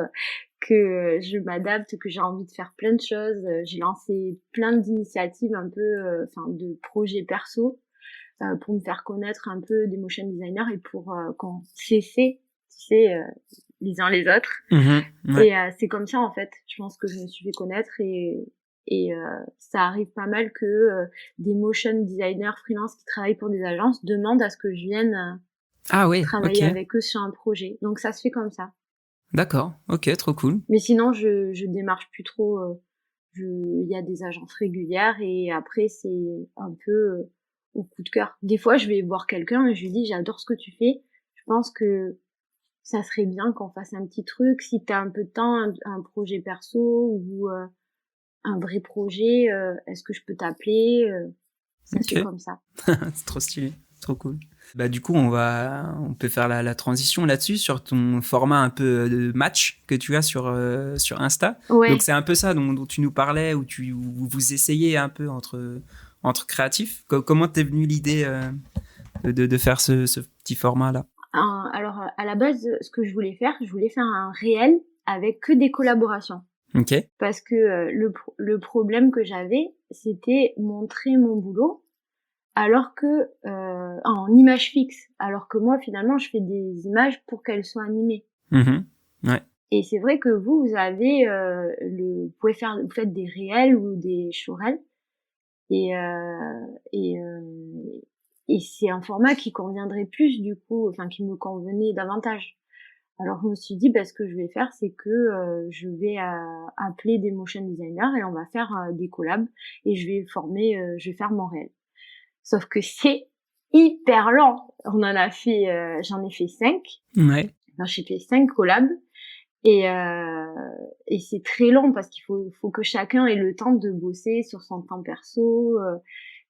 que je m'adapte, que j'ai envie de faire plein de choses. J'ai lancé plein d'initiatives un peu, de projets perso pour me faire connaître un peu des motion designers et pour qu'on s'essaie, tu sais, les uns les autres. Ouais. Et c'est comme ça, en fait, je pense que je me suis fait connaître et ça arrive pas mal que des motion designers freelance qui travaillent pour des agences demandent à ce que je vienne Ah ouais, travailler ok. avec eux sur un projet. Donc ça se fait comme ça. D'accord, ok, trop cool. Mais sinon, je démarche plus trop. Il y a des agences régulières et après, c'est un peu au coup de cœur. Des fois, je vais voir quelqu'un et je lui dis, j'adore ce que tu fais. Je pense que ça serait bien qu'on fasse un petit truc. Si tu as un peu de temps, un projet perso ou un vrai projet, est-ce que je peux t'appeler Ça se fait Ok, comme ça. c'est trop stylé, trop cool. Bah du coup, on peut faire la transition là-dessus sur ton format un peu de match que tu as sur Insta. Donc Ouais. c'est un peu ça dont tu nous parlais, où vous essayez un peu entre créatifs. Comment t'es venue l'idée de faire ce petit format-là? Alors, à la base, ce que je voulais faire un réel avec que des collaborations. Ok. Parce que le problème que j'avais, c'était montrer mon boulot alors que en image fixe, alors que moi finalement je fais des images pour qu'elles soient animées. Ouais. Et c'est vrai que vous avez vous faites des réels ou des showreels et et euh, et c'est un format qui conviendrait plus du coup, enfin qui me convenait davantage. Alors je me suis dit, ce que je vais faire, c'est que je vais appeler des motion designers et on va faire des collabs et je vais faire mon réel. Sauf que c'est hyper lent. J'en ai fait 5. Ouais. Enfin, j'ai fait 5 collabs et, et c'est très long parce qu'il faut que chacun ait le temps de bosser sur son temps perso.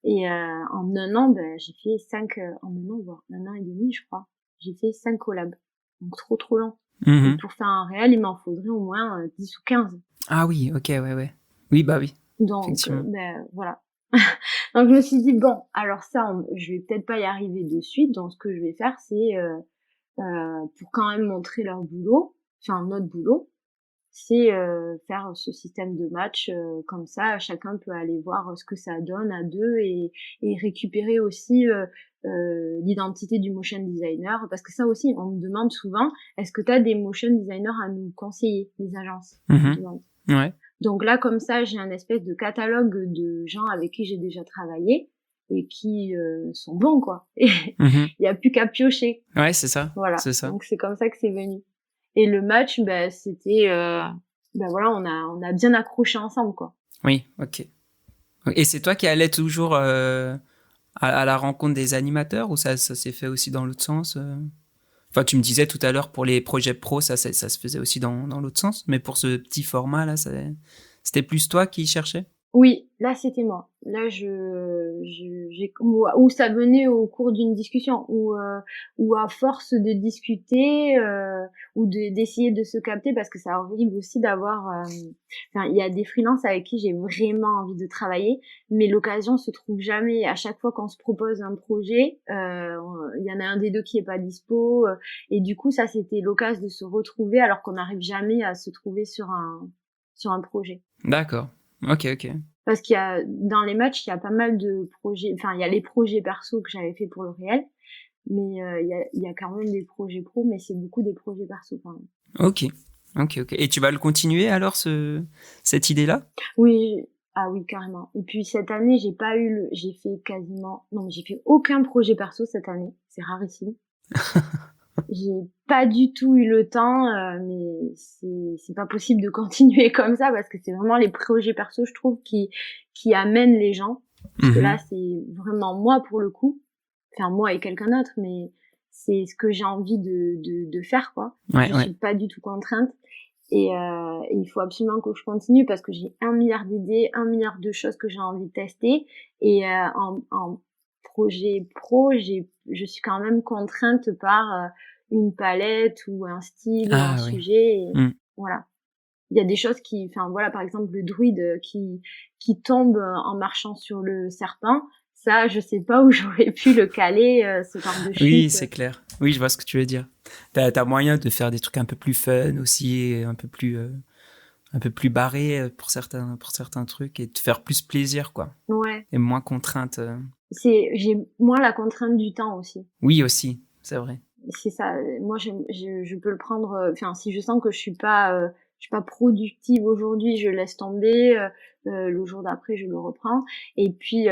Et en un an, j'ai fait 5, en un an, voire un an et demi, je crois. J'ai fait 5 collabs. Donc trop long. Et pour faire un réel, il m'en faudrait au moins 10 ou 15. Ah oui, ok, ouais. Oui, bah oui, Donc, effectivement. voilà. Donc, je me suis dit, bon, alors ça, je vais peut-être pas y arriver de suite. Donc, ce que je vais faire, c'est, pour quand même montrer leur boulot, enfin, notre boulot, c'est faire ce système de match comme ça, chacun peut aller voir ce que ça donne à deux et récupérer aussi l'identité du motion designer. Parce que ça aussi, on me demande souvent, est-ce que tu as des motion designers à nous conseiller, les agences? On me demande. Ouais. Donc là, comme ça, j'ai un espèce de catalogue de gens avec qui j'ai déjà travaillé et qui sont bons, quoi. Et il y a plus qu'à piocher. Ouais, c'est ça. Voilà. C'est ça. Donc c'est comme ça que c'est venu. Et le match, c'était, voilà, on a bien accroché ensemble, quoi. Oui, ok. Et c'est toi qui allais toujours à la rencontre des animateurs ou ça s'est fait aussi dans l'autre sens Enfin, tu me disais tout à l'heure pour les projets pro, ça se faisait aussi dans l'autre sens, mais pour ce petit format là, c'était plus toi qui cherchais? Oui, là c'était moi. Là ou ça venait au cours d'une discussion ou à force de discuter ou d'essayer de se capter parce que ça arrive aussi d'avoir enfin il y a des freelances avec qui j'ai vraiment envie de travailler mais l'occasion se trouve jamais. À chaque fois qu'on se propose un projet, il y en a un des deux qui est pas dispo et du coup ça c'était l'occasion de se retrouver alors qu'on n'arrive jamais à se trouver sur un projet. D'accord. Ok. Parce qu'il y a, dans les matchs, il y a pas mal de projets, enfin, il y a les projets perso que j'avais fait pour le réel, mais il y a quand même des projets pro, mais c'est beaucoup des projets perso quand même. Ok. Et tu vas le continuer alors, cette idée-là? Oui, ah oui, carrément. Et puis cette année, j'ai fait quasiment, non, j'ai fait aucun projet perso cette année. C'est rarissime. J'ai pas du tout eu le temps, mais c'est pas possible de continuer comme ça parce que c'est vraiment les projets perso, je trouve, qui amènent les gens. Parce que là, c'est vraiment moi pour le coup. Enfin, moi et quelqu'un d'autre, mais c'est ce que j'ai envie de faire, quoi. Je suis pas du tout contrainte. Et il faut absolument que je continue parce que j'ai 1 milliard d'idées, 1 milliard de choses que j'ai envie de tester. Et en projet pro, je suis quand même contrainte par une palette ou un style ou un sujet. Et voilà. Il y a des choses enfin voilà, par exemple le druide qui tombe en marchant sur le serpent. Ça, je sais pas où j'aurais pu le caler, ce genre de chute. Oui, c'est clair. Oui, je vois ce que tu veux dire. T'as moyen de faire des trucs un peu plus fun aussi, et un peu plus barrés pour certains trucs et de te faire plus plaisir, quoi. Ouais. Et moins contrainte. J'ai moins la contrainte du temps aussi. Oui, aussi, c'est vrai. C'est ça. Moi, je peux le prendre. Enfin, si je sens que je suis pas productive aujourd'hui, je laisse tomber. Le jour d'après, je le reprends. Et puis,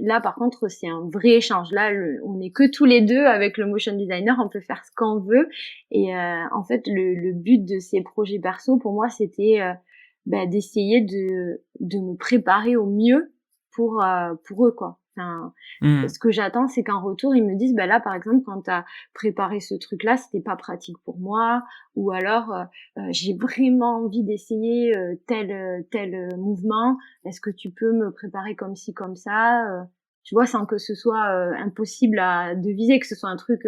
là, par contre, c'est un vrai échange. Là, on est que tous les deux avec le motion designer. On peut faire ce qu'on veut. Et en fait, le but de ces projets perso, pour moi, c'était d'essayer de me préparer au mieux pour eux, quoi. Enfin, ce que j'attends, c'est qu'en retour, ils me disent, là, par exemple, quand tu as préparé ce truc-là, c'était pas pratique pour moi, ou alors j'ai vraiment envie d'essayer tel mouvement. Est-ce que tu peux me préparer comme ci, comme ça tu vois, sans que ce soit impossible à deviser, que ce soit un truc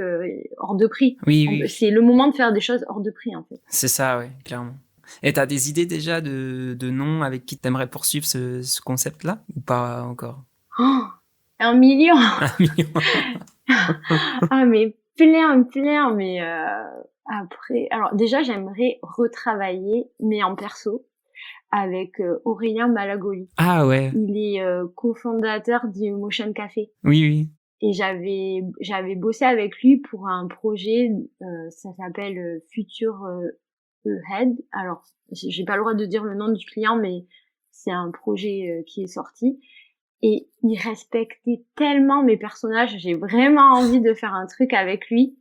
hors de prix. Oui. C'est le moment de faire des choses hors de prix, en fait. C'est ça, ouais, clairement. Et t'as des idées déjà de noms avec qui t'aimerais poursuivre ce concept-là ou pas encore? Oh, 1 million. 1 million. Ah, mais plein, mais après, alors déjà, j'aimerais retravailler, mais en perso, avec Aurélien Malagoli. Ah ouais. Il est cofondateur du Motion Café. Oui. Et j'avais bossé avec lui pour un projet, ça s'appelle Future Ahead. Alors, j'ai pas le droit de dire le nom du client, mais c'est un projet qui est sorti. Et il respectait tellement mes personnages, j'ai vraiment envie de faire un truc avec lui.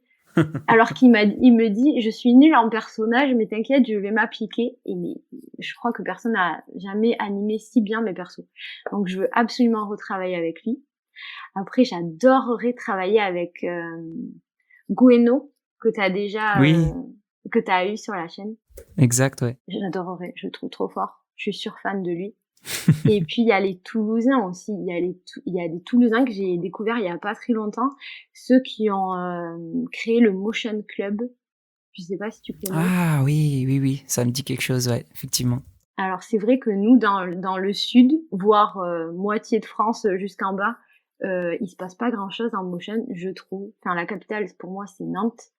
Alors il me dit, je suis nulle en personnage, mais t'inquiète, je vais m'appliquer. Mais je crois que personne n'a jamais animé si bien mes persos. Donc je veux absolument retravailler avec lui. Après, j'adorerais travailler avec Gueno, que t'as déjà, que t'as eu sur la chaîne. Exact, ouais. J'adorerais, je le trouve trop fort. Je suis fan de lui. Et puis il y a les Toulousains aussi. Il y a des Toulousains que j'ai découverts il y a pas très longtemps, ceux qui ont créé le Motion Club. Je sais pas si tu connais. Ah oui, ça me dit quelque chose, ouais, effectivement. Alors c'est vrai que nous dans le sud, voire moitié de France jusqu'en bas, il se passe pas grand-chose en motion, je trouve. Enfin la capitale pour moi c'est Nantes.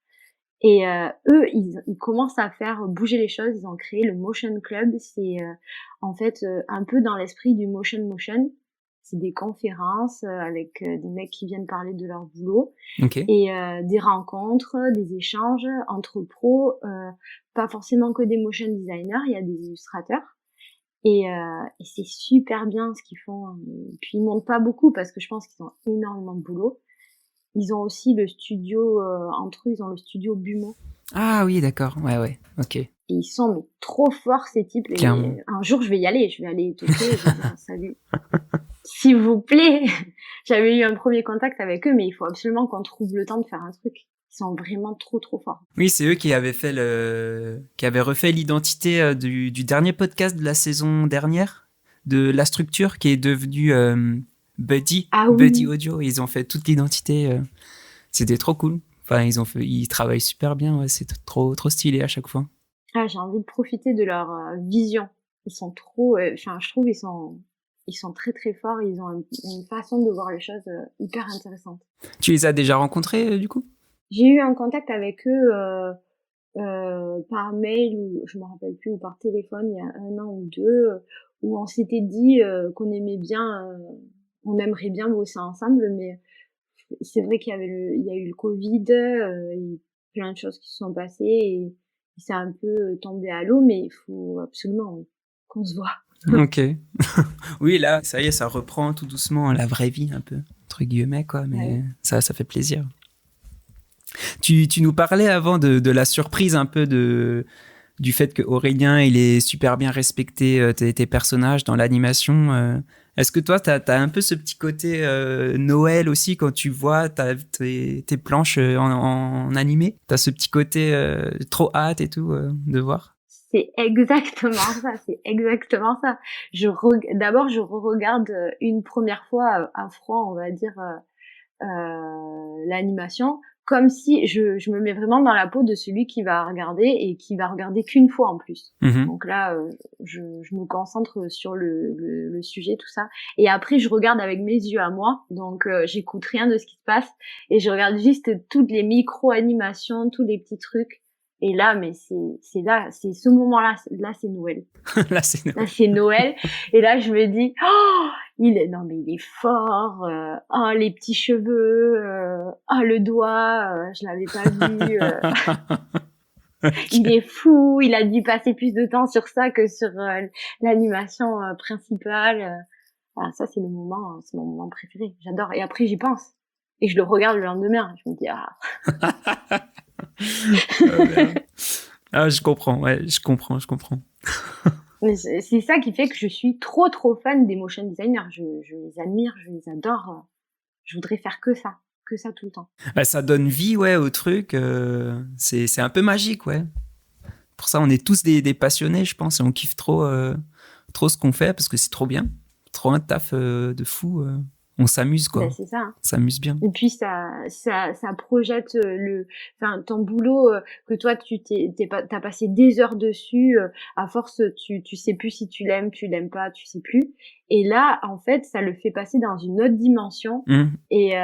Et eux, ils commencent à faire bouger les choses. Ils ont créé le Motion Club. C'est en fait un peu dans l'esprit du Motion. C'est des conférences avec des mecs qui viennent parler de leur boulot. Okay. Et des rencontres, des échanges entre pros. Pas forcément que des motion designers, il y a des illustrateurs. Et c'est super bien ce qu'ils font. Et puis ils montent pas beaucoup parce que je pense qu'ils ont énormément de boulot. Ils ont aussi le studio, entre eux, ils ont le studio Bumo. Ah oui, d'accord, ouais, ok. Et ils sont mais, trop forts, ces types. Et un jour, je vais y aller, je vais aller toquer, je vais dire salut. S'il vous plaît. J'avais eu un premier contact avec eux, mais il faut absolument qu'on trouve le temps de faire un truc. Ils sont vraiment trop forts. Oui, c'est eux qui avaient refait l'identité du dernier podcast de la saison dernière, de La Structure, qui est devenu Buddy, Buddy Audio. Ils ont fait toute l'identité. C'était trop cool. Enfin, ils travaillent super bien. Ouais, c'est trop stylé à chaque fois. Ah, j'ai envie de profiter de leur vision. Ils sont trop. Je trouve ils sont très forts. Ils ont une façon de voir les choses hyper intéressante. Tu les as déjà rencontrés du coup? J'ai eu un contact avec eux par mail ou je me rappelle plus ou par téléphone il y a 1 an ou 2 où on s'était dit qu'on aimait bien, on aimerait bien bosser ensemble, mais c'est vrai qu'il y a eu le Covid, il y a eu plein de choses qui se sont passées et c'est un peu tombé à l'eau, mais il faut absolument qu'on se voit. Ok. Oui, là, ça y est, ça reprend tout doucement la vraie vie un peu, entre guillemets, quoi, mais ça fait plaisir. Tu nous parlais avant de la surprise un peu du fait que Aurélien, il est super bien respecté tes personnages dans l'animation. Est-ce que toi, t'as un peu ce petit côté Noël aussi quand tu vois tes planches en animé? T'as ce petit côté trop hâte et tout de voir? C'est exactement ça. D'abord, je regarde une première fois à froid, on va dire, l'animation comme si je me mets vraiment dans la peau de celui qui va regarder et qui va regarder qu'une fois en plus. Donc là, je me concentre sur le sujet, tout ça. Et après, je regarde avec mes yeux à moi. Donc, j'écoute rien de ce qui se passe et je regarde juste toutes les micro-animations, tous les petits trucs. Et là, mais c'est là, c'est ce moment-là, là, c'est Noël. Là, c'est Noël. Là, c'est Noël. Et là, je me dis, oh, il est fort. Oh, les petits cheveux. Oh, le doigt. Je l'avais pas vu. Ok. Il est fou. Il a dû passer plus de temps sur ça que sur l'animation principale. Ah, ça, c'est mon moment préféré. J'adore. Et après, j'y pense. Et je le regarde le lendemain. Je me dis, ah. Ah, je comprends, ouais, je comprends. Mais c'est ça qui fait que je suis trop fan des motion designers. Je les admire, je les adore. Je voudrais faire que ça tout le temps. Bah, ça donne vie, ouais, au truc. C'est un peu magique, ouais. Pour ça, on est tous des passionnés, je pense, et on kiffe trop ce qu'on fait parce que c'est trop bien, trop un taf de fou. On s'amuse, quoi. Ben, c'est ça. On s'amuse bien. Et puis ça projette ton boulot que toi t'as passé des heures dessus. À force, tu sais plus si tu l'aimes pas, tu sais plus. Et là, en fait, ça le fait passer dans une autre dimension. Et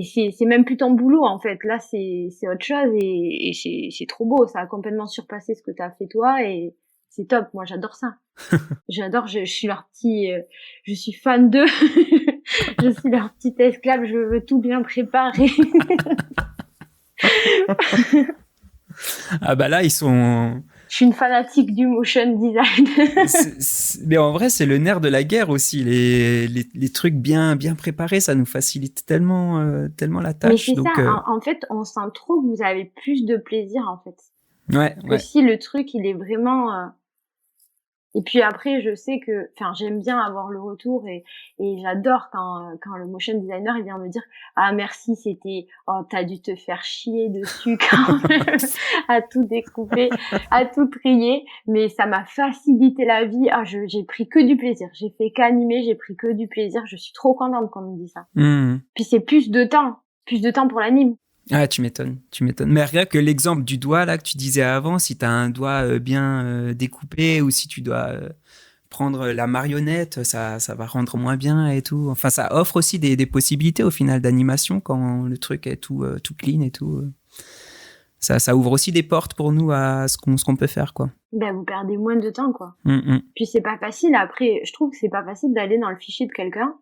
c'est même plus ton boulot, en fait. Là, c'est autre chose et c'est trop beau. Ça a complètement surpassé ce que t'as fait toi et c'est top. Moi, j'adore ça. J'adore. Je suis leur petit. Je suis fan d'eux. Je suis leur petite esclave. Je veux tout bien préparer. Ah bah là, ils sont. Je suis une fanatique du motion design. Mais en vrai, c'est le nerf de la guerre aussi. Les trucs bien préparés, ça nous facilite tellement la tâche. Mais c'est donc, ça. En fait, on sent trop que vous avez plus de plaisir, en fait. Ouais. Que si le truc, il est vraiment... Et puis après, je sais que, j'aime bien avoir le retour et j'adore quand le motion designer il vient me dire ah merci, t'as dû te faire chier dessus quand même à tout découper, à tout trier, mais ça m'a facilité la vie. Ah, j'ai pris que du plaisir. J'ai fait qu'animer, j'ai pris que du plaisir. Je suis trop contente qu'on me dise ça. Puis c'est plus de temps pour l'anime. Ah, tu m'étonnes. Mais regarde que l'exemple du doigt là que tu disais avant, si tu as un doigt bien découpé ou si tu dois prendre la marionnette, ça va rendre moins bien et tout. Enfin, ça offre aussi des possibilités au final d'animation quand le truc est tout clean et tout. Ça ouvre aussi des portes pour nous à ce qu'on peut faire, quoi. Ben, vous perdez moins de temps, quoi. Puis c'est pas facile. Après, je trouve que c'est pas facile d'aller dans le fichier de quelqu'un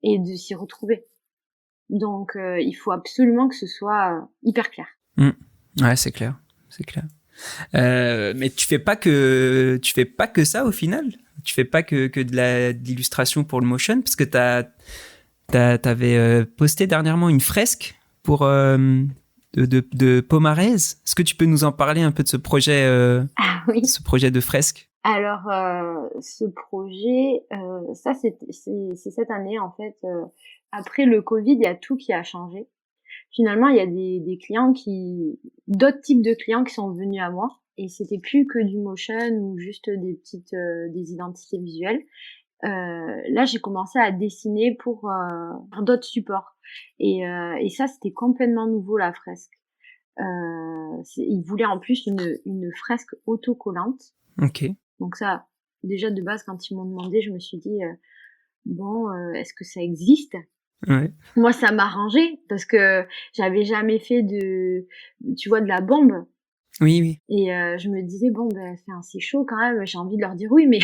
et de s'y retrouver. Donc, il faut absolument que ce soit hyper clair. Ouais, c'est clair. Mais tu fais pas que ça au final. Tu fais pas que de l'illustration pour le motion, parce que t'avais posté dernièrement une fresque pour de Pomarez. Est-ce que tu peux nous en parler un peu de ce projet, Oui. ce projet de fresque? Alors, ce projet, ça c'est cette année en fait. Après le Covid, il y a tout qui a changé. Finalement, il y a des clients d'autres types de clients qui sont venus à moi. Et c'était plus que du motion ou juste des identités visuelles. Là, j'ai commencé à dessiner pour d'autres supports. Et ça, c'était complètement nouveau, la fresque. Ils voulaient en plus une fresque autocollante. Ok. Donc ça, déjà de base, quand ils m'ont demandé, je me suis dit, est-ce que ça existe? Ouais. Moi, ça m'arrangeait parce que j'avais jamais fait de la bombe. Oui. Et je me disais c'est chaud quand même. J'ai envie de leur dire oui, mais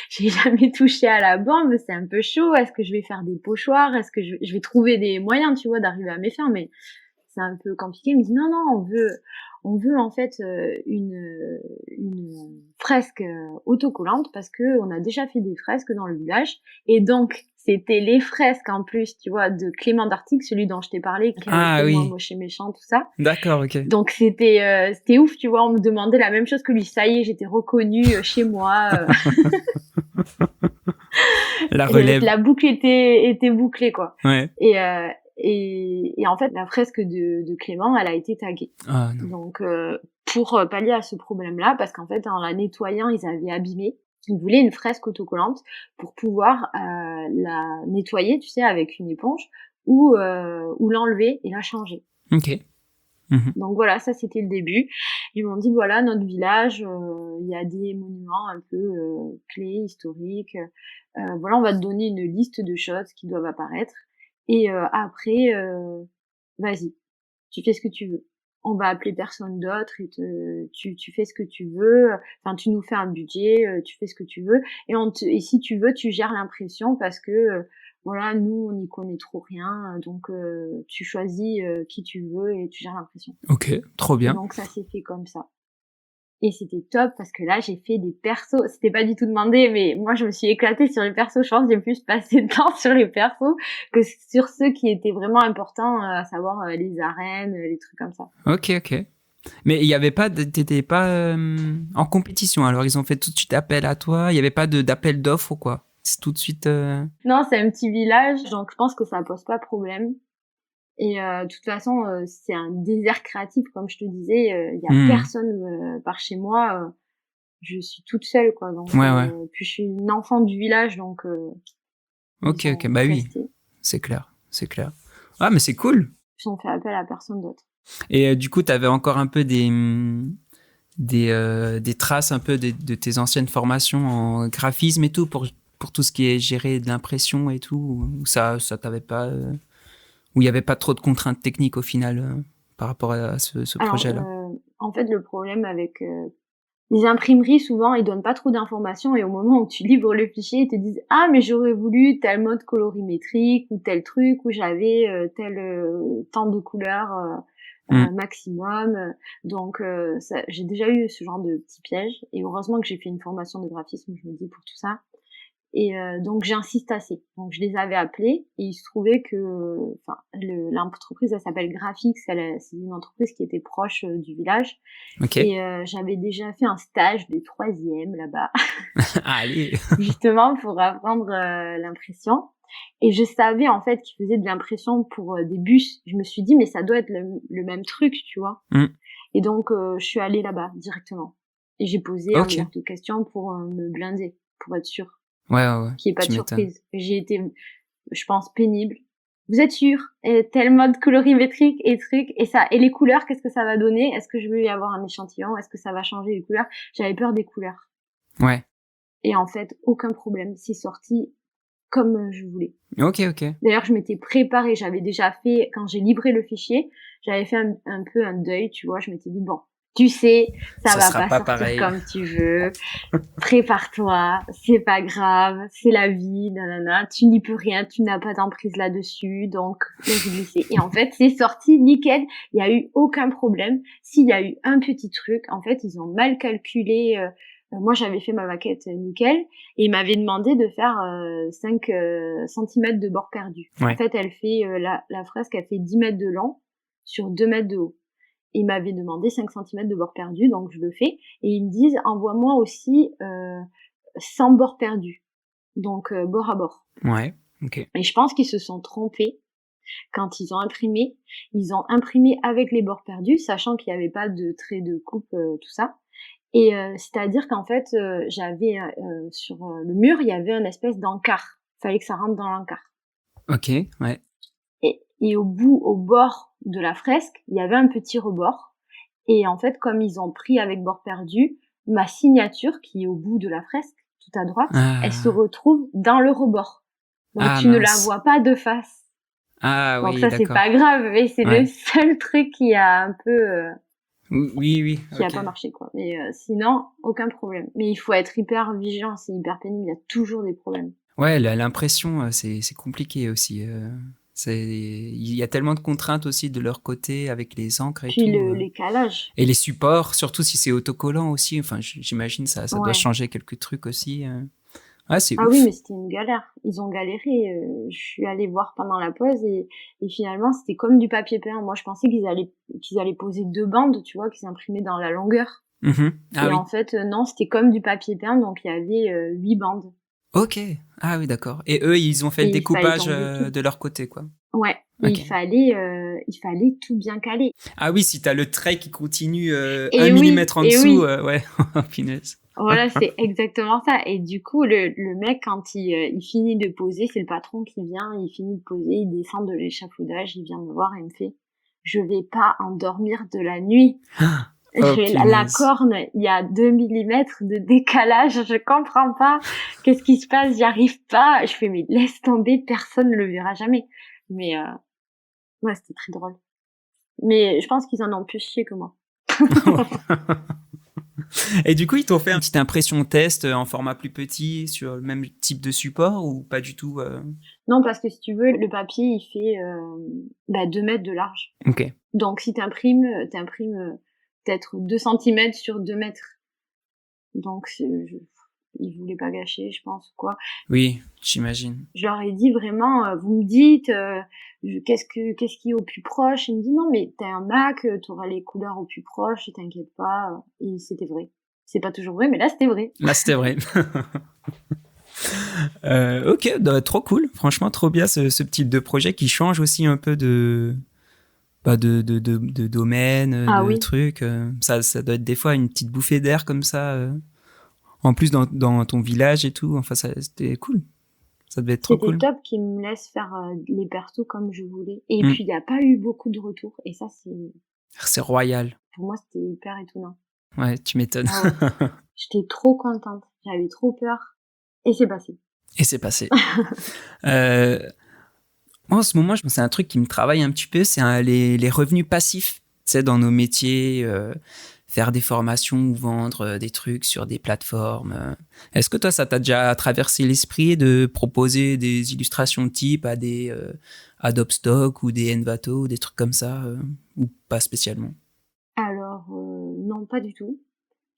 j'ai jamais touché à la bombe, c'est un peu chaud. Est-ce que je vais faire des pochoirs? Est-ce que je vais trouver des moyens, d'arriver à mes fins? Mais c'est un peu compliqué. Il me dit non, on veut en fait une fresque autocollante parce que on a déjà fait des fresques dans le village et donc c'était les fresques en plus, de Clément d'Artic, celui dont je t'ai parlé, qui a fait Moi moche et méchant, tout ça. D'accord, ok. Donc c'était ouf, on me demandait la même chose que lui. Ça y est, j'étais reconnue chez moi. La relève. La boucle était bouclée, quoi. Ouais. Et en fait, la fresque de Clément, elle a été taguée. Ah, non. Donc, pour pallier à ce problème-là, parce qu'en fait, en la nettoyant, ils avaient abîmé. Ils voulaient une fresque autocollante pour pouvoir la nettoyer, avec une éponge ou l'enlever et la changer. Ok. Mhm. Donc voilà, ça c'était le début. Ils m'ont dit voilà, notre village, il y a des monuments un peu clés, historiques. Voilà, on va te donner une liste de choses qui doivent apparaître. Et après, vas-y, tu fais ce que tu veux. On va appeler personne d'autre et tu fais ce que tu veux. Enfin, tu nous fais un budget, tu fais ce que tu veux. Et si tu veux, tu gères l'impression parce que voilà, nous, on n'y connaît trop rien. Donc, tu choisis qui tu veux et tu gères l'impression. Ok, trop Et bien. donc, ça s'est fait comme ça. Et c'était top parce que là, j'ai fait des persos. C'était pas du tout demandé, mais moi, je me suis éclatée sur les persos. Je pense que j'ai plus passé de temps sur les persos que sur ceux qui étaient vraiment importants, à savoir les arènes, les trucs comme ça. Ok, ok. Mais il y avait pas, t'étais pas en compétition. Alors ils ont fait tout de suite appel à toi. Il y avait pas d'appel d'offres ou quoi. C'est tout de suite. Non, c'est un petit village, donc je pense que ça pose pas problème. Et de toute façon, c'est un désert créatif, comme je te disais. Il y a personne par chez moi. Je suis toute seule, quoi. Donc, Ouais. puis je suis une enfant du village, donc. Ok, ils ok. ont Bah oui, testé. c'est clair, c'est clair. Ah, mais c'est cool. Ils ont fait appel à personne d'autre. Et du coup, t'avais encore un peu des traces un peu de tes anciennes formations en graphisme et tout pour tout ce qui est géré de l'impression et tout. Ou ça t'avait pas. Où il y avait pas trop de contraintes techniques au final par rapport à ce Alors, projet-là. en fait, le problème avec les imprimeries, souvent, ils donnent pas trop d'informations et au moment où tu livres le fichier, ils te disent ah mais j'aurais voulu tel mode colorimétrique ou tel truc où j'avais tel temps de couleurs maximum. Donc j'ai déjà eu ce genre de petits pièges et heureusement que j'ai fait une formation de graphisme, je me dis, pour tout ça. Et donc j'insiste assez. Donc je les avais appelés et il se trouvait que, enfin, l'entreprise, elle s'appelle Graphix, c'est une entreprise qui était proche du village. Ok. Et j'avais déjà fait un stage de 3e là-bas, Allez. justement pour apprendre l'impression. Et je savais en fait qu'ils faisaient de l'impression pour des bus. Je me suis dit mais ça doit être le même truc, tu vois. Et donc je suis allée là-bas directement. Et j'ai posé un milliard de questions pour me blinder, pour être sûre. Ouais. Qu'il n'y ait pas de surprise. J'ai été, je pense, pénible. Vous êtes sûr? Et tel mode colorimétrique et truc, et ça, et les couleurs, qu'est-ce que ça va donner? Est-ce que je vais y avoir un échantillon? Est-ce que ça va changer les couleurs? J'avais peur des couleurs. Ouais. Et en fait, aucun problème. C'est sorti comme je voulais. Ok. D'ailleurs, je m'étais préparée. J'avais déjà fait, quand j'ai livré le fichier, j'avais fait un peu un deuil, tu vois. Je m'étais dit, bon, tu sais, ça va pas sortir pareil. Comme tu veux. Prépare-toi, c'est pas grave, c'est la vie, nanana. Tu n'y peux rien, tu n'as pas d'emprise là-dessus, donc laisse glisser. Et en fait, c'est sorti nickel. Il y a eu aucun problème. S'il y a eu un petit truc, en fait, ils ont mal calculé. Moi, j'avais fait ma maquette nickel et ils m'avaient demandé de faire 5 cm de bord perdu. Ouais. En fait, elle fait la fresque, elle fait 10 mètres de long sur 2 mètres de haut. Il m'avait demandé 5 cm de bord perdu, donc je le fais. Et ils me disent, envoie-moi aussi 100 bords perdus. Donc, bord à bord. Ouais, ok. Et je pense qu'ils se sont trompés quand ils ont imprimé. Ils ont imprimé avec les bords perdus, sachant qu'il n'y avait pas de trait de coupe, tout ça. Et c'est-à-dire qu'en fait, j'avais sur le mur, il y avait une espèce d'encart. Il fallait que ça rentre dans l'encart. Ok, ouais. Et au bord de la fresque, il y avait un petit rebord. Et en fait, comme ils ont pris avec bord perdu, ma signature, qui est au bout de la fresque, tout à droite, elle se retrouve dans le rebord. Donc tu ne la vois pas de face. Donc oui, ça, c'est pas grave, mais c'est le seul truc qui a un peu... oui. Qui a pas marché, quoi. Mais sinon, aucun problème. Mais il faut être hyper vigilant, c'est hyper pénible, il y a toujours des problèmes. Ouais, l'impression, c'est compliqué aussi. Il y a tellement de contraintes aussi de leur côté avec les encres et puis tout. Les calages. Et les supports, surtout si c'est autocollant aussi. Enfin, j'imagine ça doit changer quelques trucs aussi. C'est ouf. Oui, mais c'était une galère. Ils ont galéré. Je suis allée voir pendant la pause et finalement, c'était comme du papier peint. Moi, je pensais qu'ils allaient poser 2 bandes, tu vois, qu'ils imprimaient dans la longueur. Et en fait, non, c'était comme du papier peint, donc il y avait 8 bandes. Ok. Ah oui, d'accord. Et eux, ils ont fait le découpage de leur côté, quoi. Ouais. Okay. Il fallait tout bien caler. Ah oui, si t'as le trait qui continue 1 millimètre en dessous, ouais. Punaise. Voilà, c'est exactement ça. Et du coup, le mec, quand il finit de poser, c'est le patron qui vient, il finit de poser, il descend de l'échafaudage, il vient me voir et il me fait, je vais pas endormir de la nuit. Oh, J'ai la punaise. corne, il y a 2 millimètres de décalage, je comprends pas. Qu'est-ce qui se passe? J'y arrive pas. Je fais, mais laisse tomber, personne ne le verra jamais. Mais, ouais, c'était très drôle. Mais je pense qu'ils en ont plus chié que moi. Et du coup, ils t'ont fait une petite impression test en format plus petit sur le même type de support ou pas du tout Non, parce que si tu veux, le papier, il fait 2 mètres de large. Ok. Donc si t'imprimes peut-être 2 centimètres sur 2 mètres. Donc ils voulaient pas gâcher, je pense, quoi. Oui, j'imagine. Je leur ai dit vraiment, vous me dites qu'est-ce qui est au plus proche. Ils me disent non, mais t'as un Mac, t'auras les couleurs au plus proche, t'inquiète pas. Et c'était vrai. C'est pas toujours vrai, mais là c'était vrai. Là, c'était vrai. Ok, bah, trop cool. Franchement, trop bien ce type de projet qui change aussi un peu de domaine, Ah de oui, trucs. Ça doit être des fois une petite bouffée d'air comme ça. En plus, dans ton village et tout. Enfin, c'était cool. Ça devait être trop c'était cool. top qu'ils me laissent faire les persos comme je voulais. Et Mm. puis il n'y a pas eu beaucoup de retours. Et ça, C'est royal. pour moi, c'était hyper étonnant. Ouais, tu m'étonnes. Ah ouais. J'étais trop contente. J'avais trop peur. Et c'est passé. Et c'est passé. Euh, Moi, en ce moment, c'est un truc qui me travaille un petit peu, c'est les revenus passifs. Tu sais, dans nos métiers, faire des formations ou vendre des trucs sur des plateformes. Est-ce que toi, ça t'a déjà traversé l'esprit de proposer des illustrations type à des Adobe Stock ou des Envato ou des trucs comme ça ou pas spécialement? Alors, non, pas du tout.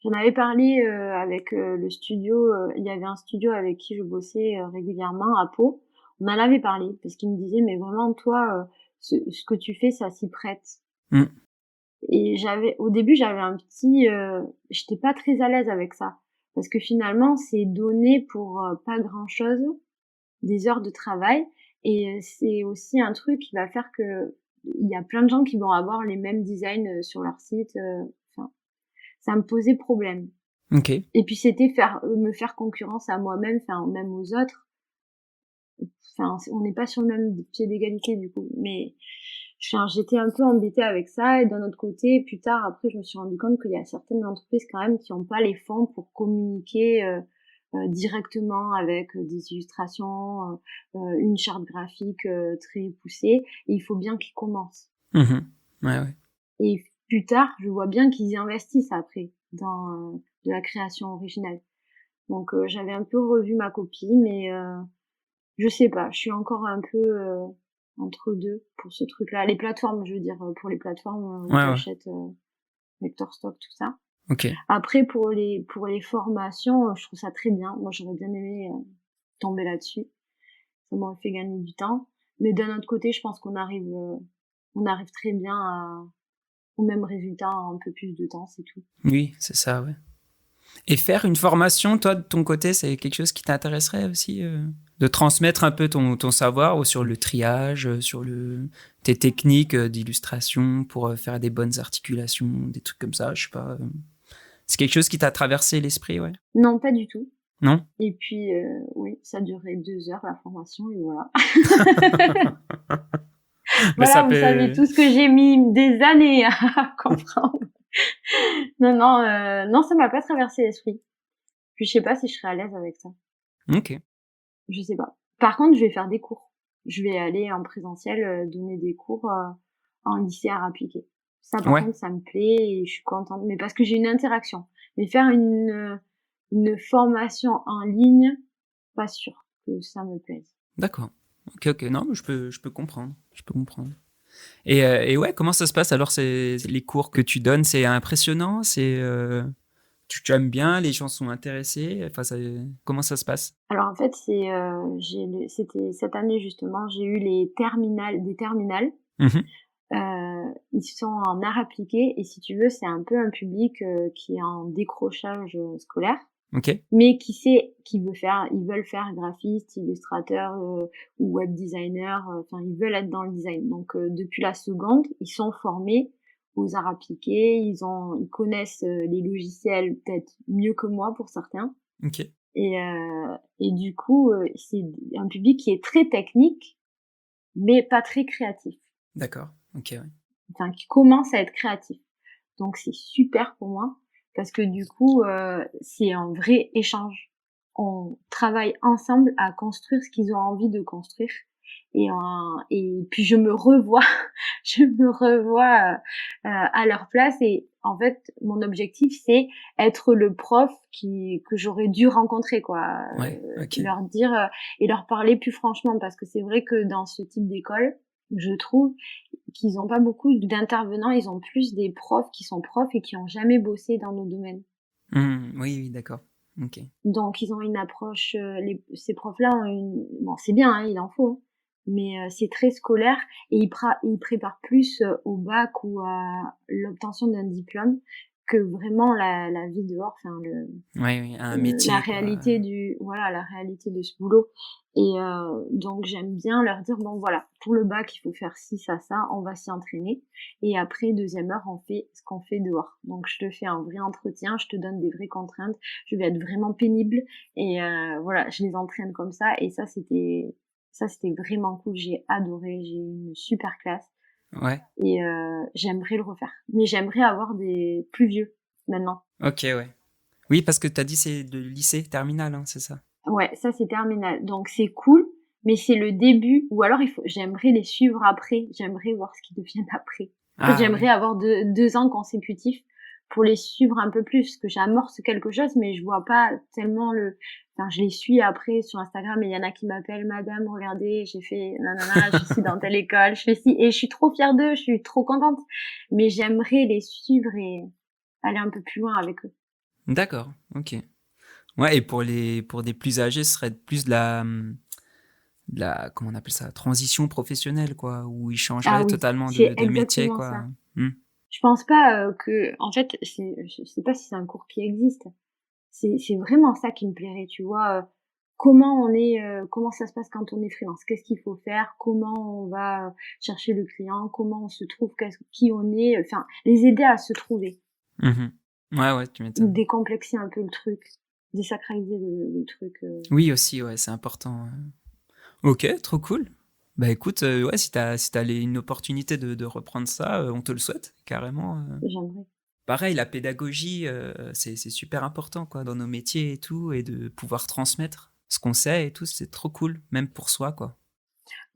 J'en avais parlé avec le studio. Il y avait un studio avec qui je bossais régulièrement à Pau. On en avait parlé parce qu'il me disait, mais vraiment, toi, ce que tu fais, ça s'y prête. Mm. Et au début, j'avais j'étais pas très à l'aise avec ça. Parce que finalement, c'est donné pour pas grand chose, des heures de travail. Et c'est aussi un truc qui va faire que il y a plein de gens qui vont avoir les mêmes designs sur leur site. Enfin, ça me posait problème. Ok. Et puis c'était me faire concurrence à moi-même, enfin même aux autres. Enfin, on n'est pas sur le même pied d'égalité du coup. Mais j'étais un peu embêtée avec ça. Et d'un autre côté, plus tard, après, je me suis rendu compte qu'il y a certaines entreprises quand même qui n'ont pas les fonds pour communiquer directement avec des illustrations, une charte graphique très poussée. Et il faut bien qu'ils commencent. Mhm. Ouais, ouais. Et plus tard, je vois bien qu'ils y investissent après dans de la création originale. Donc j'avais un peu revu ma copie, mais je sais pas, je suis encore un peu entre deux pour ce truc-là. Les plateformes, je veux dire, pour les plateformes où Ouais, tu ouais. achètes Vector Stock, tout ça. Ok. Après, pour les formations, je trouve ça très bien. Moi, j'aurais bien aimé tomber là-dessus. Ça m'aurait fait gagner du temps. Mais d'un autre côté, je pense on arrive très bien au même résultat en un peu plus de temps, c'est tout. Oui, c'est ça, ouais. Et faire une formation, toi, de ton côté, c'est quelque chose qui t'intéresserait aussi de transmettre un peu ton savoir sur le triage, sur tes techniques d'illustration pour faire des bonnes articulations, des trucs comme ça, je sais pas. C'est quelque chose qui t'a traversé l'esprit, ouais? Non, pas du tout. Non? Et puis, oui, ça durait 2 heures la formation et voilà. Mais ça Voilà, vous savez peut... tout ce que j'ai mis des années à comprendre. Non, non, non, ça m'a pas traversé l'esprit. Puis je sais pas si je serais à l'aise avec ça. Ok. Je sais pas. Par contre, je vais faire des cours. Je vais aller en présentiel donner des cours en lycée art appliqué. Ça, par Ouais. contre, ça me plaît et je suis contente. Mais parce que j'ai une interaction. Mais faire une formation en ligne, pas sûr que ça me plaise. D'accord. Ok, ok. Non, mais je peux comprendre. Je peux comprendre. Et ouais, comment ça se passe alors, les cours que tu donnes, c'est impressionnant, tu aimes bien, les gens sont intéressés, enfin, comment ça se passe? Alors en fait, c'était cette année justement, j'ai eu des terminales. Mhm. Ils sont en art appliqué et si tu veux, c'est un peu un public qui est en décrochage scolaire, Ok. mais ils veulent faire graphiste, illustrateur ou web designer. Enfin, ils veulent être dans le design. Donc depuis la seconde, ils sont formés aux arts appliqués. Ils connaissent les logiciels peut-être mieux que moi pour certains. Ok. Et du coup, c'est un public qui est très technique, mais pas très créatif. D'accord. Ok. Ouais. enfin qui commencent à être créatifs. Donc c'est super pour moi parce que du coup c'est un vrai échange. On travaille ensemble à construire ce qu'ils ont envie de construire et puis je me revois à leur place et en fait mon objectif c'est être le prof que j'aurais dû rencontrer quoi, Ouais, ok. leur dire et leur parler plus franchement parce que c'est vrai que dans ce type d'école je trouve qu'ils ont pas beaucoup d'intervenants, ils ont plus des profs qui sont profs et qui ont jamais bossé dans nos domaines. Oui, oui, d'accord. Ok. Donc ils ont une approche, ces profs-là ont bon c'est bien, hein, il en faut, hein, mais c'est très scolaire et ils préparent plus au bac ou à l'obtention d'un diplôme que vraiment la vie dehors, enfin Ouais, oui, un la métier, quoi. réalité la réalité de ce boulot. Et donc j'aime bien leur dire bon voilà, pour le bac il faut faire ci, ça, on va s'y entraîner. Et après deuxième heure on fait ce qu'on fait dehors. Donc je te fais un vrai entretien, je te donne des vraies contraintes, je vais être vraiment pénible et voilà, je les entraîne comme ça. Et ça c'était vraiment cool, j'ai adoré, j'ai eu une super classe Ouais. et j'aimerais le refaire. Mais j'aimerais avoir des plus vieux maintenant. Ok, ouais. Oui, parce que t'as dit c'est de lycée terminal, hein, c'est ça? Ouais, ça c'est terminal. Donc c'est cool, mais c'est le début. Ou alors j'aimerais les suivre après. J'aimerais voir ce qu'ils deviennent après. En fait, Ah j'aimerais oui. avoir 2 ans consécutifs pour les suivre un peu plus, parce que j'amorce quelque chose, mais je vois pas tellement Enfin, je les suis après sur Instagram et il y en a qui m'appellent, Madame, regardez, j'ai fait nanana, je suis dans telle école, je fais ci, et je suis trop fière d'eux, je suis trop contente. Mais j'aimerais les suivre et aller un peu plus loin avec eux. D'accord, ok. Ouais, et pour des plus âgés, ce serait plus comment on appelle ça, transition professionnelle, quoi, où ils Ah changeraient oui, totalement c'est de métier, exactement quoi. ça. Hmm. Je pense pas que, en fait, je sais pas si c'est un cours qui existe. C'est vraiment ça qui me plairait, tu vois. Comment ça se passe quand on est freelance? Qu'est-ce qu'il faut faire? Comment on va chercher le client? Comment on se trouve? Qui on est? Enfin, les aider à se trouver, Mhm. Ouais, ouais, tu m'étonnes. décomplexer un peu le truc, désacraliser le truc. Oui, aussi, ouais, c'est important. Ok, trop cool. Bah écoute, ouais, si t'as une opportunité de reprendre ça, on te le souhaite, carrément. J'aimerais. Pareil, la pédagogie, c'est super important, quoi, dans nos métiers et tout, et de pouvoir transmettre ce qu'on sait et tout, c'est trop cool, même pour soi, quoi.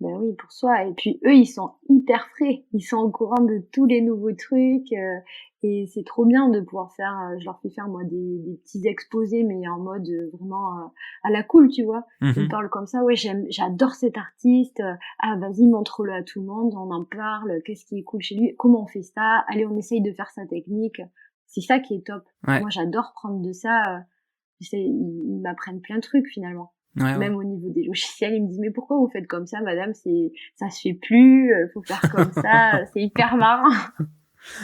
Ben oui, pour soi. Et puis eux, ils sont hyper frais. Ils sont au courant de tous les nouveaux trucs. Et c'est trop bien de pouvoir faire. Je leur fais faire moi des petits exposés, mais en mode vraiment à la cool, tu vois. Ils me Mhm. parlent comme ça. Ouais, j'adore cet artiste. Ah, vas-y, montre-le à tout le monde. On en parle. Qu'est-ce qui est cool chez lui? Comment on fait ça? Allez, on essaye de faire sa technique. C'est ça qui est top. Ouais, Moi, j'adore prendre de ça. Ils m'apprennent plein de trucs finalement. ouais, ouais. Même au niveau des logiciels, ils me disent mais pourquoi vous faites comme ça, madame, ça se fait plus, faut faire comme ça, c'est hyper marrant.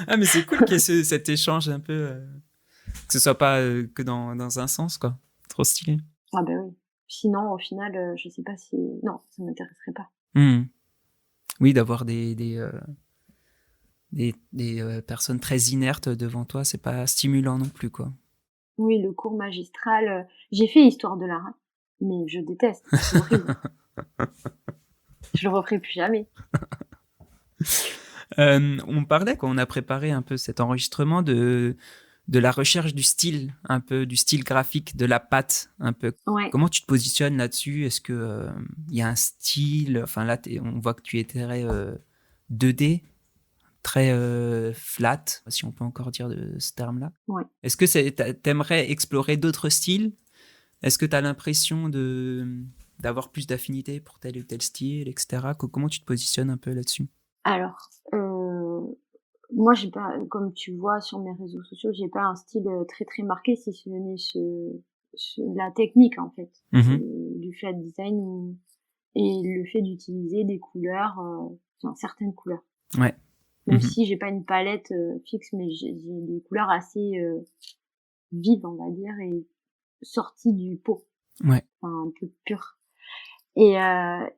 Ah, mais c'est cool qu'il y ait cet échange un peu, que ce soit pas que dans un sens, quoi. Trop stylé. Ah ben oui. Sinon, au final, je sais pas si non, ça m'intéresserait pas. Mhm. Oui, d'avoir des personnes très inertes devant toi, c'est pas stimulant non plus, quoi. Oui, le cours magistral, j'ai fait histoire de l'art, hein, mais je déteste, c'est horrible. Je le referai plus jamais. On parlait quand on a préparé un peu cet enregistrement de la recherche du style, un peu du style graphique, de la patte, un peu. Ouais. Comment tu te positionnes là-dessus? Est-ce que il y a un style? Enfin là, on voit que tu es très 2D, très flat, si on peut encore dire de ce terme-là. Ouais. Est-ce que t'aimerais explorer d'autres styles? Est-ce que tu as l'impression d'avoir plus d'affinité pour tel ou tel style, etc. Comment tu te positionnes un peu là-dessus? Alors, moi, j'ai pas, comme tu vois sur mes réseaux sociaux, j'ai pas un style très très marqué, si ce n'est la technique en fait, Mhm. du flat design et le fait d'utiliser des couleurs, enfin certaines couleurs. Ouais. Même Mhm. si j'ai pas une palette fixe, mais j'ai des couleurs assez vives, on va dire, et sorties du pot, Ouais. enfin un peu pures. Et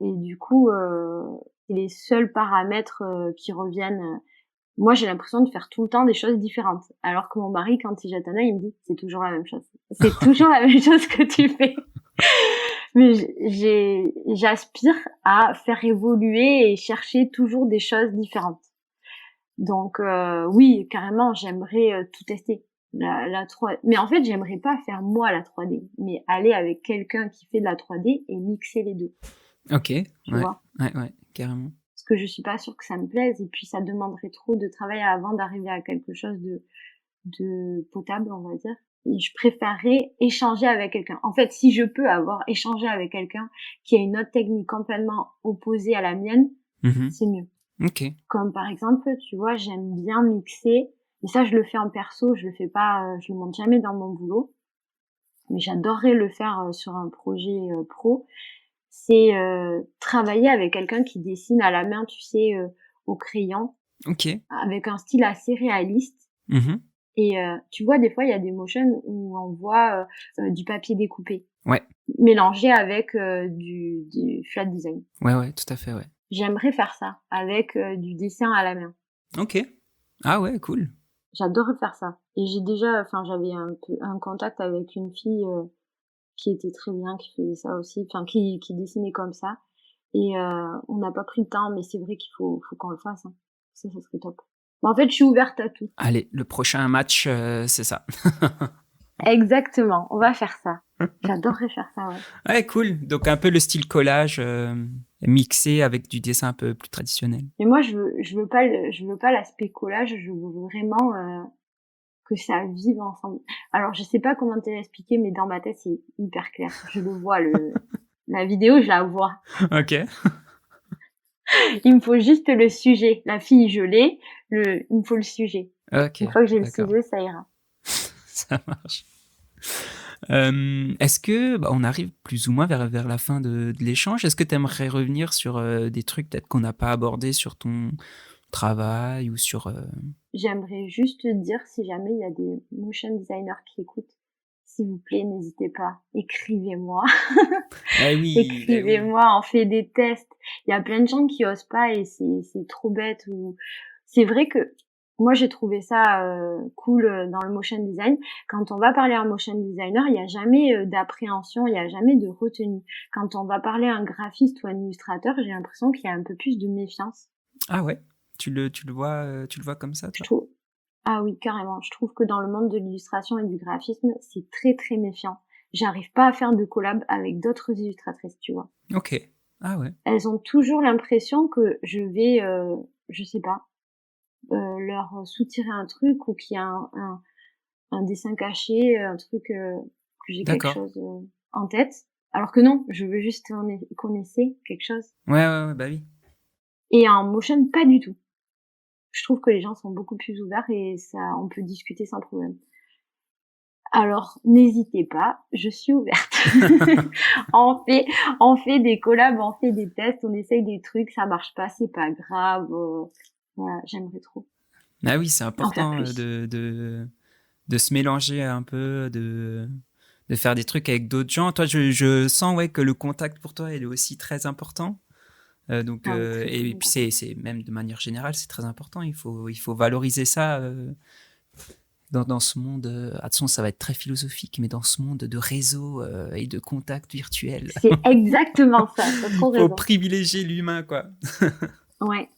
du coup, c'est les seuls paramètres qui reviennent. Moi, j'ai l'impression de faire tout le temps des choses différentes. Alors que mon mari, quand il jette un œil, il me dit, c'est toujours la même chose. C'est toujours la même chose que tu fais. Mais j'aspire à faire évoluer et chercher toujours des choses différentes. Donc oui, carrément, j'aimerais tout tester. La 3 mais en fait, j'aimerais pas faire moi la 3D, mais aller avec quelqu'un qui fait de la 3D et mixer les deux. Ok, Tu vois? ouais, carrément. Parce que je suis pas sûre que ça me plaise et puis ça demanderait trop de travail avant d'arriver à quelque chose de potable, on va dire. Et je préférerais échanger avec quelqu'un. En fait, si je peux avoir échangé avec quelqu'un qui a une autre technique complètement opposée à la mienne, c'est mieux. Ok. Comme par exemple, tu vois, j'aime bien mixer, mais ça je le fais en perso, je le fais pas, je le montre jamais dans mon boulot, mais j'adorerais le faire sur un projet pro. C'est travailler avec quelqu'un qui dessine à la main, tu sais, au crayon, Ok. avec un style assez réaliste. Et tu vois, des fois, il y a des motions où on voit du papier découpé, Ouais. mélangé avec du flat design. Ouais, tout à fait, ouais. J'aimerais faire ça avec du dessin à la main. Ok. Ah ouais, cool. J'adorerais faire ça. Et j'avais un contact avec une fille qui était très bien, qui faisait ça aussi, qui dessinait comme ça. Et on n'a pas pris le temps, mais c'est vrai qu'il faut qu'on le fasse. Hein. Ça serait top. En fait, je suis ouverte à tout. Allez, le prochain match, c'est ça. Exactement, on va faire ça. J'adorerais faire ça, ouais. Ouais, cool. Donc un peu le style collage mixé avec du dessin un peu plus traditionnel. Mais moi, je veux pas l'aspect collage. Je veux vraiment que ça vive ensemble. Alors, je sais pas comment te l'expliquer, mais dans ma tête, c'est hyper clair. Je le vois, la vidéo, je la vois. Ok. Il me faut juste le sujet. La fille, je l'ai. Il me faut le sujet. Ok. Une fois que j'ai le D'accord. sujet, ça ira. Ça marche. Est-ce que on arrive plus ou moins vers la fin de l'échange? Est-ce que tu aimerais revenir sur des trucs peut-être qu'on n'a pas abordés sur ton travail ou sur J'aimerais juste te dire, si jamais il y a des motion designers qui écoutent, s'il vous plaît, n'hésitez pas, écrivez-moi. Eh oui, Écrivez-moi, on fait des tests. Il y a plein de gens qui osent pas et c'est trop bête. Ou c'est vrai que moi j'ai trouvé ça cool dans le motion design. Quand on va parler à un motion designer, il n'y a jamais d'appréhension, il n'y a jamais de retenue. Quand on va parler à un graphiste ou un illustrateur, j'ai l'impression qu'il y a un peu plus de méfiance. Ah ouais, tu le vois comme ça, Je toi? trouve. Ah oui, carrément. Je trouve que dans le monde de l'illustration et du graphisme, c'est très très méfiant. J'arrive pas à faire de collab avec d'autres illustratrices, tu vois. Ok. Ah ouais. Elles ont toujours l'impression que je vais, je sais pas, leur soutirer un truc ou qu'il y a un dessin caché, un truc que j'ai quelque D'accord. chose en tête. Alors que non, je veux juste qu'on essaie quelque chose. Ouais, bah oui. Et en motion, pas du tout. Je trouve que les gens sont beaucoup plus ouverts et ça, on peut discuter sans problème. Alors, n'hésitez pas, je suis ouverte. on fait des collabs, on fait des tests, on essaye des trucs, ça marche pas, c'est pas grave. Voilà, j'aimerais trop Ah oui, c'est en faire important plus. de se mélanger un peu, de faire des trucs avec d'autres gens. Toi, je sens ouais, que le contact pour toi, il est aussi très important. Ah oui, très très Et puis important. c'est même de manière générale, c'est très important. Il faut valoriser ça dans ce monde. Attention, ça va être très philosophique, mais dans ce monde de réseaux et de contacts virtuels, C'est exactement ça, t'as trop faut raison. privilégier l'humain, quoi. Ouais.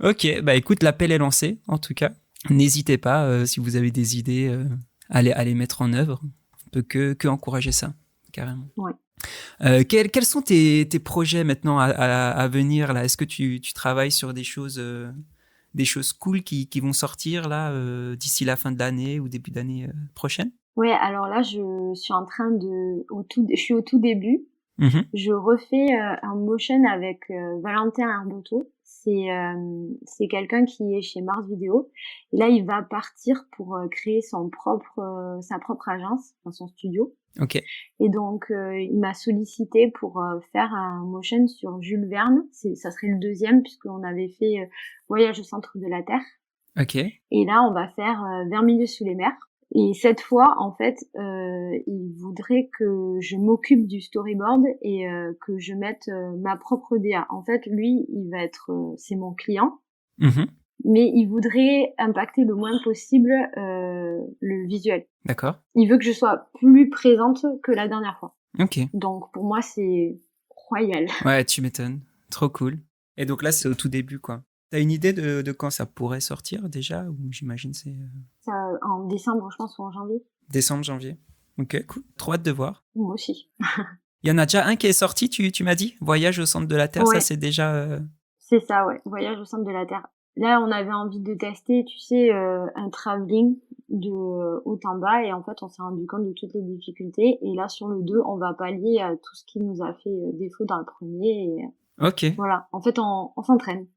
Ok, bah écoute, l'appel est lancé, en tout cas. N'hésitez pas, si vous avez des idées, à les mettre en œuvre. On peut que encourager ça, carrément. Ouais. Quels sont tes projets maintenant à venir là? Est-ce que tu travailles sur des choses cool qui vont sortir là d'ici la fin de l'année ou début d'année prochaine? Ouais, alors là, je suis en train je suis au tout début. Mhm. Je refais un motion avec Valentin Arbotto. C'est quelqu'un qui est chez Mars Vidéo. Et là, il va partir pour créer sa propre agence, enfin, son studio. Ok, Et donc, il m'a sollicité pour faire un motion sur Jules Verne. Ça serait le deuxième puisqu'on avait fait Voyage au centre de la Terre. ok, Et là, on va faire Vers milieu sous les mers. Et cette fois, en fait, il voudrait que je m'occupe du storyboard et que je mette ma propre DA. En fait, lui, c'est mon client, Mhm. mais il voudrait impacter le moins possible le visuel. D'accord, Il veut que je sois plus présente que la dernière fois. ok. Donc, pour moi, c'est royal. Ouais, tu m'étonnes, trop cool. Et donc là, c'est au tout début, quoi. T'as une idée de quand ça pourrait sortir déjà? Ou j'imagine c'est Ça, en décembre, je pense, ou en janvier. décembre, janvier. Ok, cool. Trop hâte de voir. Moi aussi. Il y en a déjà un qui est sorti, tu m'as dit? Voyage au centre de la Terre, ça Ouais. c'est déjà... C'est ça, ouais. Voyage au centre de la Terre. Là, on avait envie de tester, tu sais, un travelling de haut en bas, et en fait, on s'est rendu compte de toutes les difficultés. Et là, sur le 2, on va pallier à tout ce qui nous a fait défaut dans le premier. Et Ok, voilà. En fait, on s'entraîne.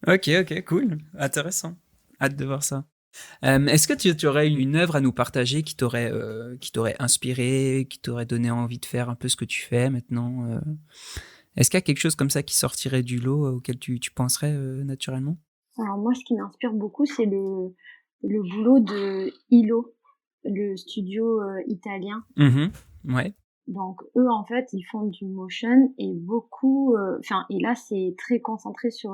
ok, cool. Intéressant. Hâte de voir ça. Est-ce que tu aurais une œuvre à nous partager qui t'aurait inspiré, qui t'aurait donné envie de faire un peu ce que tu fais maintenant Est-ce qu'il y a quelque chose comme ça qui sortirait du lot auquel tu penserais naturellement? Alors moi, ce qui m'inspire beaucoup, c'est le boulot de Hilo, le studio italien. Ouais. Donc eux, en fait, ils font du motion et beaucoup, et là, c'est très concentré sur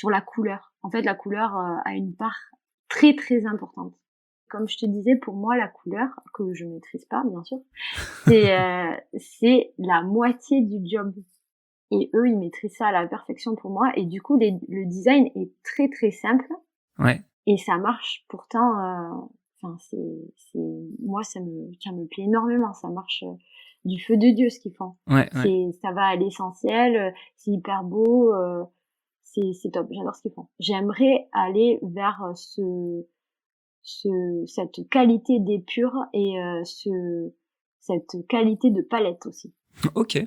la couleur. En fait, la couleur a une part très très importante. Comme je te disais, pour moi, la couleur, que je maîtrise pas, bien sûr, c'est la moitié du job. Et eux, ils maîtrisent ça à la perfection pour moi. Et du coup, le design est très très simple. Ouais. Et ça marche pourtant. Moi, ça me plaît énormément. Ça marche du feu de Dieu ce qu'ils font. Ouais. Ça va à l'essentiel. C'est hyper beau. C'est top. J'adore ce qu'ils font. J'aimerais aller vers cette qualité d'épure et cette qualité de palette aussi. Ok.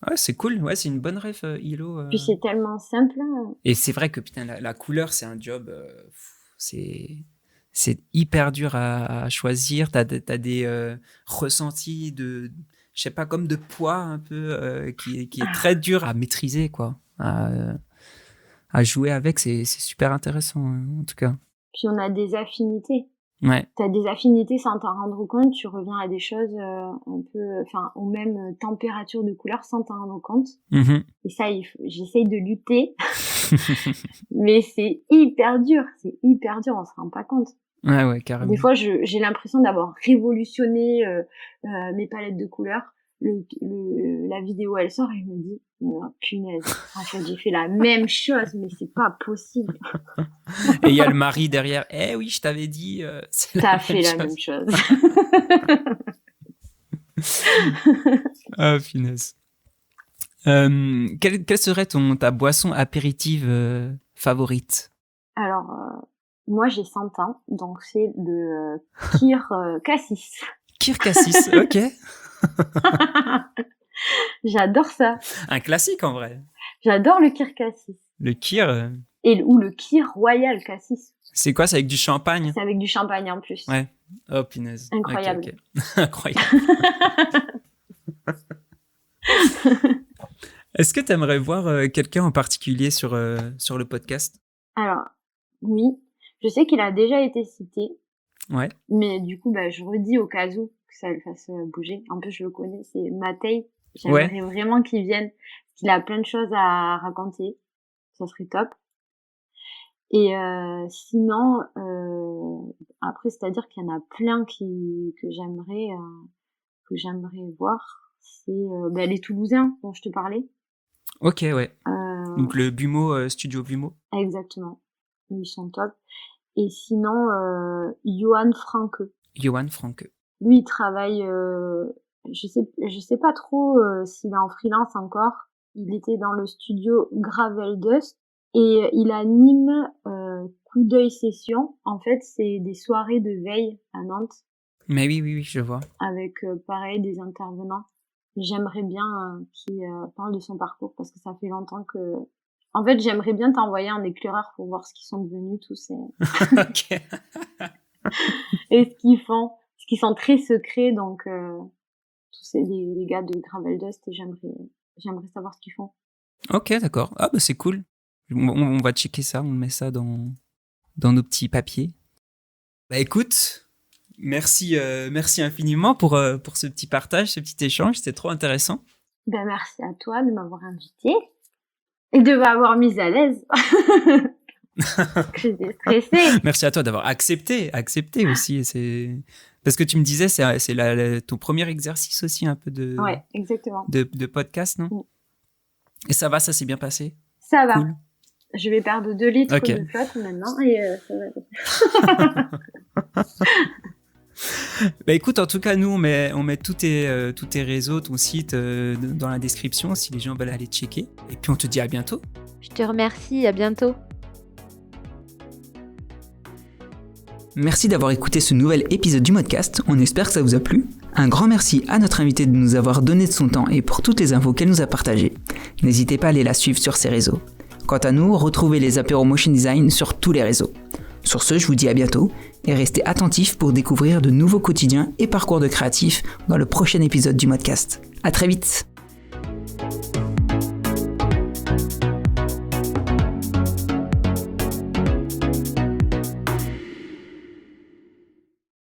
Ouais, c'est cool. Ouais, c'est une bonne ref, Hilo. Puis c'est tellement simple. Et c'est vrai que putain, la couleur, c'est un job. C'est hyper dur à choisir. T'as des ressentis de, je sais pas, comme de poids un peu qui est très dur à maîtriser, quoi. À jouer avec, c'est super intéressant en tout cas. Puis on a des affinités. Ouais. T'as des affinités sans t'en rendre compte, tu reviens à des choses un peu, aux mêmes températures de couleur sans t'en rendre compte. Et ça, j'essaye de lutter, mais c'est hyper dur, on se rend pas compte. Ouais, carrément. Des fois, j'ai l'impression d'avoir révolutionné mes palettes de couleurs. La vidéo, elle sort et je me dis, oh, punaise, en fait, j'ai fait la même chose, mais c'est pas possible. Et il y a le mari derrière. Eh oui, je t'avais dit. T'as fait la même chose. Ah, finesse. Quelle serait ta boisson apéritive favorite? Alors, moi, j'ai 100 ans, donc c'est le Kir Cassis. Kir Cassis, ok. J'adore ça. Un classique en vrai. J'adore le Kir Cassis. Le Kir. Ou le Kir Royal Cassis. C'est quoi? C'est avec du champagne? C'est avec du champagne en plus. Ouais. Oh, punaise. Incroyable. Okay. Incroyable. Est-ce que tu aimerais voir quelqu'un en particulier sur le podcast? Alors, oui. Je sais qu'il a déjà été cité. Ouais. Mais du coup, je redis au cas où que ça le fasse bouger. En plus, je le connais, c'est Matei. J'aimerais vraiment qu'il vienne. Il a plein de choses à raconter. Ça serait top. Et sinon, après, c'est-à-dire qu'il y en a plein que j'aimerais voir. C'est les Toulousains dont je te parlais. Ok, ouais. Donc le Bumo, Studio Bumo. Exactement. Ils sont top. Et sinon, Johan Franke. Johan Franke. Lui, il travaille, je sais pas trop s'il est en freelance encore. Il était dans le studio Gravel Dust et il anime Coup d'œil session. En fait, c'est des soirées de veille à Nantes. Mais oui, je vois. Avec pareil des intervenants. J'aimerais bien qu'il parle de son parcours parce que ça fait longtemps que. En fait, j'aimerais bien t'envoyer un éclaireur pour voir ce qu'ils sont devenus tous ces. Ok. Et ce qu'ils font. Parce qu'ils sont très secrets, donc tous ces les gars de Gravel Dust, et j'aimerais savoir ce qu'ils font. Ok, d'accord. Ah c'est cool. On va checker ça, on met ça dans nos petits papiers. Bah écoute, merci infiniment pour ce petit partage, ce petit échange, c'était trop intéressant. Merci à toi de m'avoir invité et de m'avoir mise à l'aise. J'étais stressée. Merci à toi d'avoir accepté aussi. C'est parce que tu me disais c'est ton premier exercice aussi un peu de. Ouais, exactement. De podcast, non? Oui. Et ça s'est bien passé? Ça va. Cool. Je vais perdre 2 litres de flotte maintenant et ça va. Bah écoute, en tout cas, nous, on met tous tes réseaux, ton site dans la description si les gens veulent aller checker. Et puis, on te dit à bientôt. Je te remercie, à bientôt. Merci d'avoir écouté ce nouvel épisode du Modcast. On espère que ça vous a plu. Un grand merci à notre invitée de nous avoir donné de son temps et pour toutes les infos qu'elle nous a partagées. N'hésitez pas à aller la suivre sur ses réseaux. Quant à nous, retrouvez les apéros Motion Design sur tous les réseaux. Sur ce, je vous dis à bientôt et restez attentifs pour découvrir de nouveaux quotidiens et parcours de créatifs dans le prochain épisode du Modcast. À très vite!